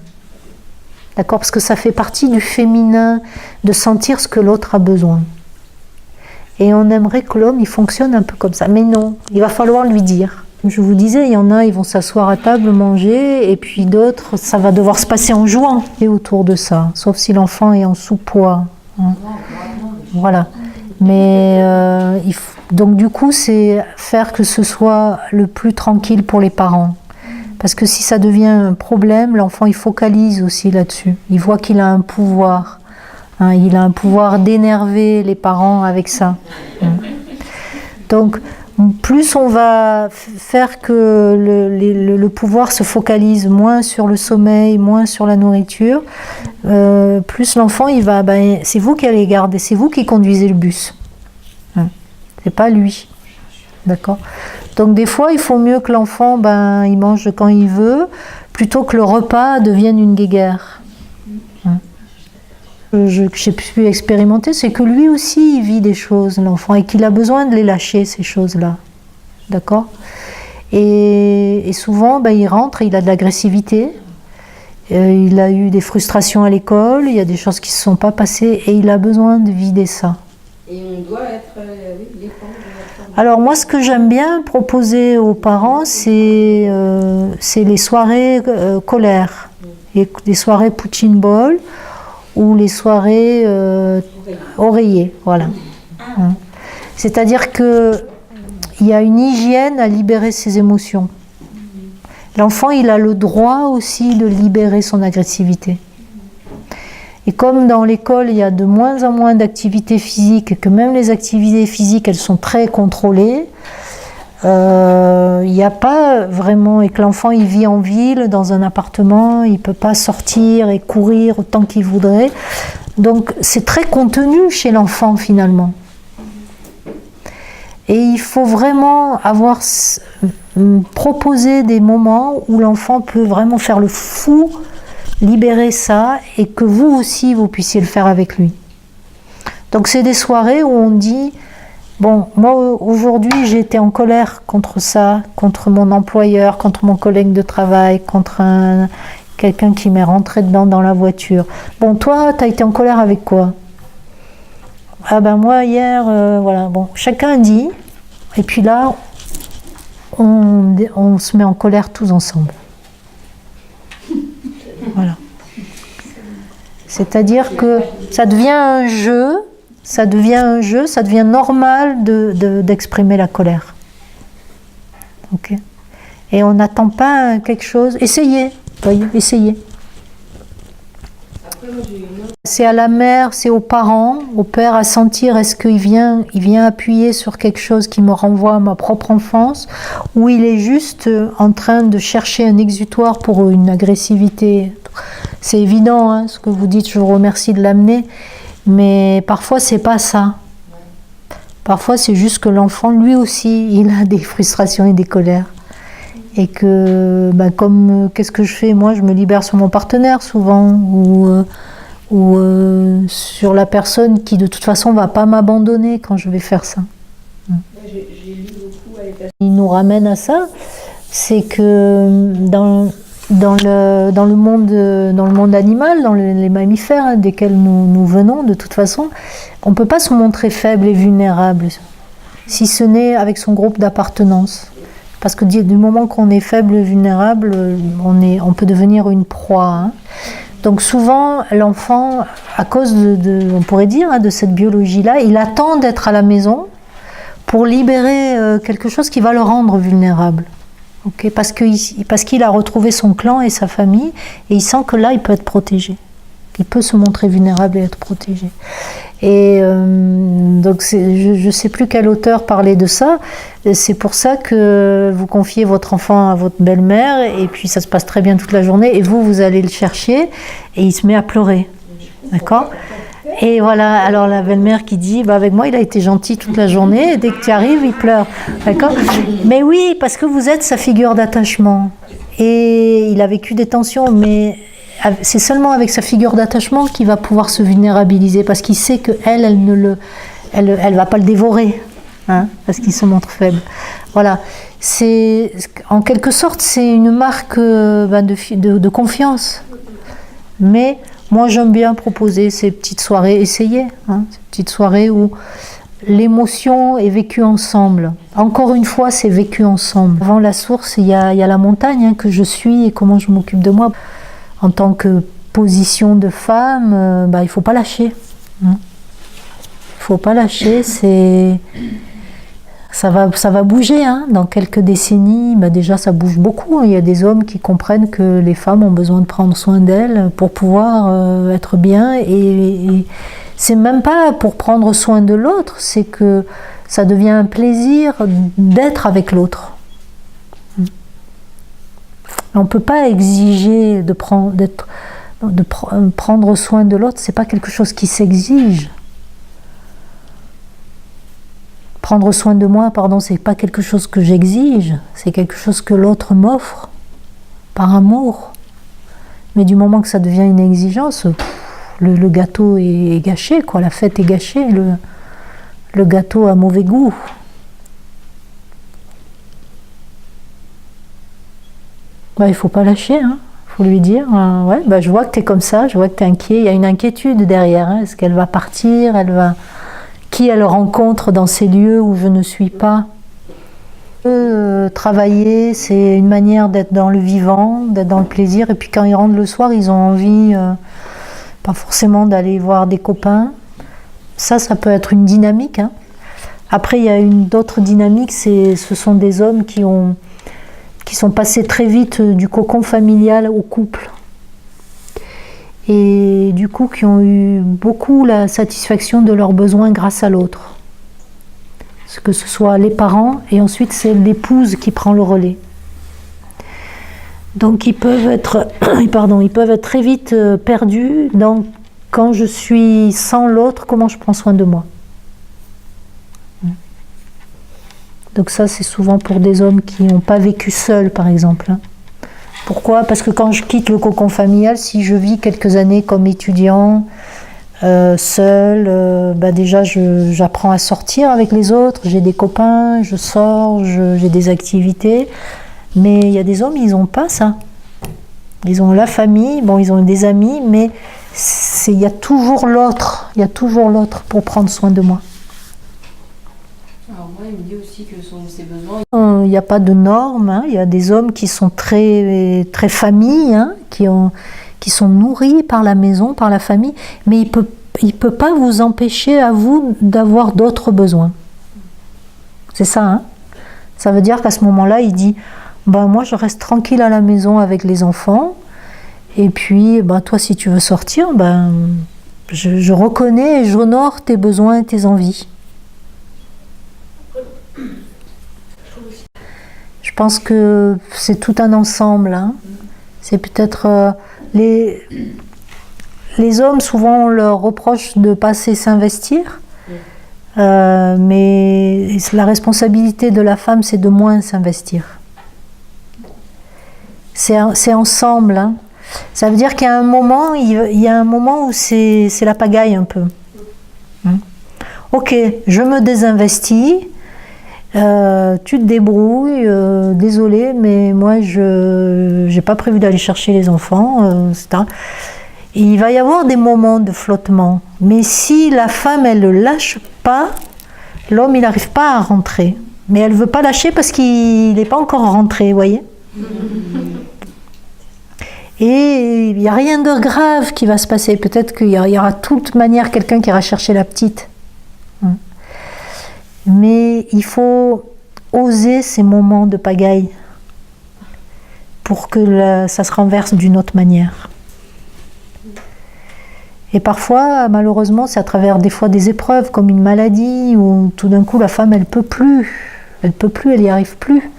D'accord ? Parce que ça fait partie du féminin de sentir ce que l'autre a besoin. Et on aimerait que l'homme, il fonctionne un peu comme ça. Mais non, il va falloir lui dire. Comme je vous disais, il y en a, ils vont s'asseoir à table, manger, et puis d'autres, ça va devoir se passer en jouant et autour de ça. Sauf si l'enfant est en sous-poids. Hein. Voilà. Mais donc du coup, c'est faire que ce soit le plus tranquille pour les parents. Parce que si ça devient un problème, l'enfant, il focalise aussi là-dessus. Il voit qu'il a un pouvoir. Hein, il a un pouvoir d'énerver les parents avec ça. Donc, plus on va faire que le pouvoir se focalise moins sur le sommeil, moins sur la nourriture, plus l'enfant, il va, c'est vous qui allez garder, c'est vous qui conduisez le bus. C'est pas lui. D'accord ? Donc des fois, il faut mieux que l'enfant, il mange quand il veut, plutôt que le repas devienne une guéguerre. J'ai pu expérimenter, c'est que lui aussi, il vit des choses, l'enfant, et qu'il a besoin de les lâcher, ces choses-là. D'accord ? Et souvent, il rentre, il a de l'agressivité, il a eu des frustrations à l'école, il y a des choses qui ne se sont pas passées, et il a besoin de vider ça. Et on doit être dépendant. Alors moi, ce que j'aime bien proposer aux parents, c'est les soirées colère, les soirées punching ball, ou les soirées oreillers, voilà. C'est-à-dire qu'il y a une hygiène à libérer ses émotions. L'enfant, il a le droit aussi de libérer son agressivité. Et comme dans l'école, il y a de moins en moins d'activités physiques, et que même les activités physiques, elles sont très contrôlées, Il n'y a pas vraiment, et que l'enfant il vit en ville, dans un appartement, il ne peut pas sortir et courir autant qu'il voudrait. Donc c'est très contenu chez l'enfant finalement. Et il faut vraiment proposer des moments où l'enfant peut vraiment faire le fou, libérer ça, et que vous aussi vous puissiez le faire avec lui. Donc c'est des soirées où on dit, bon, moi aujourd'hui j'ai été en colère contre ça, contre mon employeur, contre mon collègue de travail, contre quelqu'un qui m'est rentré dedans dans la voiture. Bon, toi, tu as été en colère avec quoi? Ah ben moi hier, voilà, bon, chacun dit, et puis là, on se met en colère tous ensemble. Voilà. C'est-à-dire que ça devient un jeu, ça devient normal d'exprimer la colère. Ok. Et on n'attend pas quelque chose. Essayez, voyez, essayez. C'est à la mère, c'est aux parents, au père à sentir est-ce qu'il vient appuyer sur quelque chose qui me renvoie à ma propre enfance, ou il est juste en train de chercher un exutoire pour une agressivité. C'est évident, hein, ce que vous dites, je vous remercie de l'amener, mais parfois c'est pas ça. Parfois c'est juste que l'enfant, lui aussi, il a des frustrations et des colères. Et que, comme, qu'est-ce que je fais? Moi, je me libère sur mon partenaire souvent, ou sur la personne qui, de toute façon, ne va pas m'abandonner quand je vais faire ça. Il nous ramène à ça, c'est que dans le monde animal, dans les mammifères, hein, desquels nous venons, de toute façon, on ne peut pas se montrer faible et vulnérable, si ce n'est avec son groupe d'appartenance. Parce que du moment qu'on est faible et vulnérable, on peut devenir une proie. Hein. Donc souvent, l'enfant, à cause on pourrait dire, hein, de cette biologie-là, il attend d'être à la maison pour libérer quelque chose qui va le rendre vulnérable. Okay, parce qu'il a retrouvé son clan et sa famille, et il sent que là, il peut être protégé. Il peut se montrer vulnérable et être protégé. Et donc, je ne sais plus quel auteur parlait de ça. C'est pour ça que vous confiez votre enfant à votre belle-mère, et puis ça se passe très bien toute la journée, et vous allez le chercher, et il se met à pleurer. D'accord ? Et voilà, alors la belle-mère qui dit, avec moi, il a été gentil toute la journée, et dès que tu arrives, il pleure. D'accord ? Mais oui, parce que vous êtes sa figure d'attachement. Et il a vécu des tensions, mais c'est seulement avec sa figure d'attachement qu'il va pouvoir se vulnérabiliser, parce qu'il sait qu'elle elle va pas le dévorer, hein, parce qu'il se montre faible. Voilà. En quelque sorte, c'est une marque de confiance. Mais moi, j'aime bien proposer ces petites soirées, essayez, hein, ces petites soirées où l'émotion est vécue ensemble. Encore une fois, c'est vécu ensemble. Avant la source, il y a la montagne, hein, que je suis et comment je m'occupe de moi. En tant que position de femme, il ne faut pas lâcher. Il ne faut pas lâcher, ça va bouger. Hein. Dans quelques décennies, déjà ça bouge beaucoup. Il y a des hommes qui comprennent que les femmes ont besoin de prendre soin d'elles pour pouvoir être bien. Et c'est même pas pour prendre soin de l'autre, c'est que ça devient un plaisir d'être avec l'autre. On ne peut pas exiger de prendre soin de l'autre, c'est pas quelque chose qui s'exige. Prendre soin de moi, c'est pas quelque chose que j'exige, c'est quelque chose que l'autre m'offre, par amour. Mais du moment que ça devient une exigence, le gâteau est gâché, quoi, la fête est gâchée, le gâteau a mauvais goût. Il ne faut pas lâcher, hein. Faut lui dire, je vois que tu es comme ça, je vois que tu es inquiet, il y a une inquiétude derrière, hein. Est-ce qu'elle va partir, qui elle rencontre dans ces lieux où je ne suis pas. Travailler, c'est une manière d'être dans le vivant, d'être dans le plaisir, et puis quand ils rentrent le soir, ils ont envie, pas forcément d'aller voir des copains. Ça peut être une dynamique, hein. Après, il y a d'autres dynamiques, ce sont des hommes qui sont passés très vite du cocon familial au couple. Et du coup, qui ont eu beaucoup la satisfaction de leurs besoins grâce à l'autre. que ce soit les parents, et ensuite c'est l'épouse qui prend le relais. Donc ils peuvent être, ils peuvent être très vite perdus dans quand je suis sans l'autre, comment je prends soin de moi. Donc ça, c'est souvent pour des hommes qui n'ont pas vécu seuls, par exemple. Pourquoi? Parce que quand je quitte le cocon familial, si je vis quelques années comme étudiant, seul, déjà j'apprends à sortir avec les autres, j'ai des copains, je sors, j'ai des activités. Mais il y a des hommes, ils n'ont pas ça. Ils ont la famille, bon, ils ont des amis, mais il y a toujours l'autre. Il y a toujours l'autre pour prendre soin de moi. Alors moi, il me dit aussi que ses besoins... Il n'y a pas de normes. Hein. Il y a des hommes qui sont très, très famille, hein, qui sont nourris par la maison, par la famille, mais il peut pas vous empêcher à vous d'avoir d'autres besoins. C'est ça, hein. Ça veut dire qu'à ce moment-là, il dit... moi je reste tranquille à la maison avec les enfants, et puis toi si tu veux sortir, je reconnais et j'honore tes besoins et tes envies. Je pense que c'est tout un ensemble, hein. C'est peut-être les hommes, souvent on leur reproche de ne pas assez s'investir, mais la responsabilité de la femme c'est de moins s'investir. C'est ensemble, hein. Ça veut dire qu'il y a un moment, où c'est la pagaille un peu. Ok, je me désinvestis, tu te débrouilles, désolé, mais moi je n'ai pas prévu d'aller chercher les enfants, etc. Il va y avoir des moments de flottement, mais si la femme elle ne lâche pas, l'homme il n'arrive pas à rentrer. Mais elle ne veut pas lâcher parce qu'il n'est pas encore rentré, vous voyez. Et il n'y a rien de grave qui va se passer. Peut-être qu'il y aura de toute manière quelqu'un qui ira chercher la petite. Mais il faut oser ces moments de pagaille pour que ça se renverse d'une autre manière. Et parfois, malheureusement, c'est à travers des fois des épreuves comme une maladie où tout d'un coup la femme elle peut plus, elle n'y arrive plus.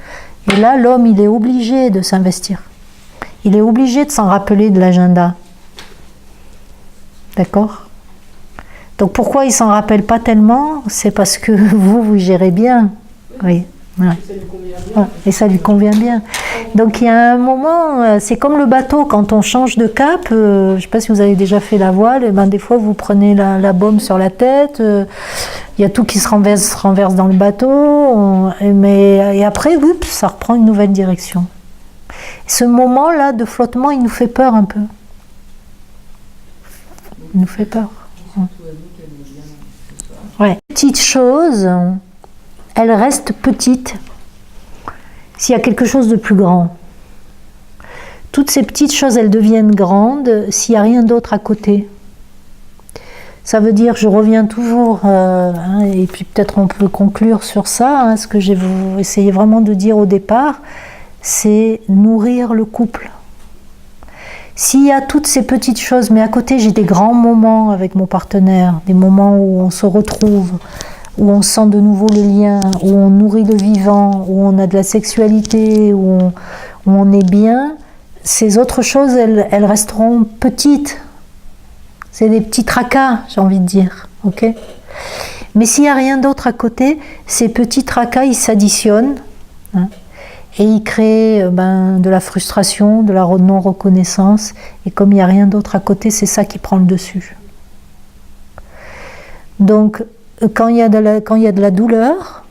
Et là, l'homme il est obligé de s'investir. Il est obligé de s'en rappeler de l'agenda. D'accord? Donc pourquoi il ne s'en rappelle pas tellement? C'est parce que vous gérez bien. Oui. Ouais. Ça lui convient bien. Ouais. Et ça lui convient bien. Donc il y a un moment, c'est comme le bateau, quand on change de cap, je ne sais pas si vous avez déjà fait la voile, et des fois vous prenez la baume sur la tête, il y a tout qui se renverse dans le bateau, et après, oups, ça reprend une nouvelle direction. Ce moment-là de flottement, il nous fait peur un peu. Il nous fait peur. Ouais. Petite chose, elle reste petite s'il y a quelque chose de plus grand. Toutes ces petites choses, elles deviennent grandes s'il n'y a rien d'autre à côté. Ça veut dire, je reviens toujours, et puis peut-être on peut conclure sur ça, ce que j'ai essayé vraiment de dire au départ, c'est nourrir le couple. S'il y a toutes ces petites choses, mais à côté j'ai des grands moments avec mon partenaire, des moments où on se retrouve, où on sent de nouveau le lien, où on nourrit le vivant, où on a de la sexualité, où on est bien, ces autres choses, elles resteront petites. C'est des petits tracas, j'ai envie de dire. Okay ? Mais s'il n'y a rien d'autre à côté, ces petits tracas, ils s'additionnent. Et il crée de la frustration, de la non-reconnaissance. Et comme il n'y a rien d'autre à côté, c'est ça qui prend le dessus. Donc, quand il y a de la douleur,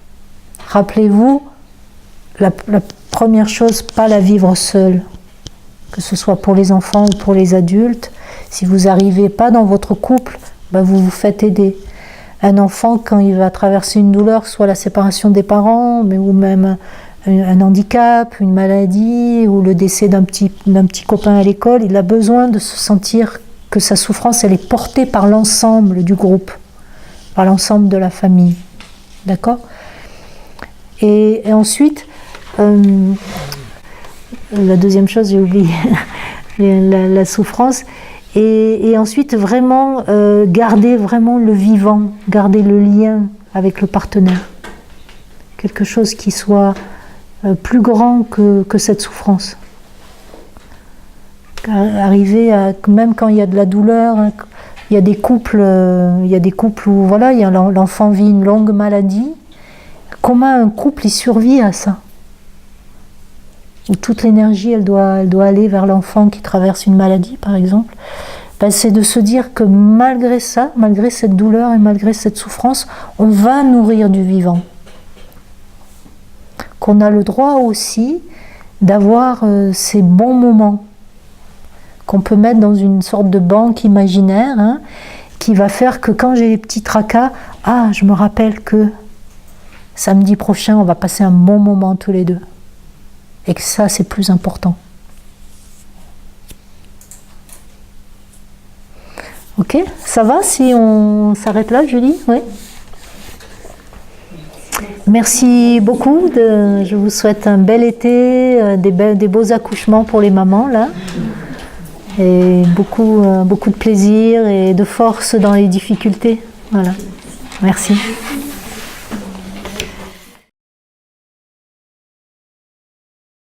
rappelez-vous, la première chose, pas la vivre seule. Que ce soit pour les enfants ou pour les adultes. Si vous n'arrivez pas dans votre couple, vous vous faites aider. Un enfant, quand il va traverser une douleur, soit la séparation des parents, ou même un handicap, une maladie, ou le décès d'un petit copain à l'école, il a besoin de se sentir que sa souffrance, elle est portée par l'ensemble du groupe, par l'ensemble de la famille. D'accord ? Et ensuite, la deuxième chose, j'ai oublié, la souffrance. Et ensuite, vraiment, garder vraiment le vivant, garder le lien avec le partenaire. quelque chose qui soit plus grand que cette souffrance. Arriver à, même quand il y a de la douleur, hein, il y a des couples où voilà, l'enfant vit une longue maladie. Comment un couple il survit à ça? Où toute l'énergie elle doit aller vers l'enfant qui traverse une maladie, par exemple. Ben, c'est de se dire que malgré ça, malgré cette douleur et malgré cette souffrance, on va nourrir du vivant. Qu'on a le droit aussi d'avoir ces bons moments qu'on peut mettre dans une sorte de banque imaginaire, hein, qui va faire que quand j'ai les petits tracas, je me rappelle que samedi prochain, on va passer un bon moment tous les deux. Et que ça, c'est plus important. Ok, ça va si on s'arrête là, Julie? Oui. Merci beaucoup. Je vous souhaite un bel été, des beaux accouchements pour les mamans là, et beaucoup de plaisir et de force dans les difficultés. Voilà. Merci.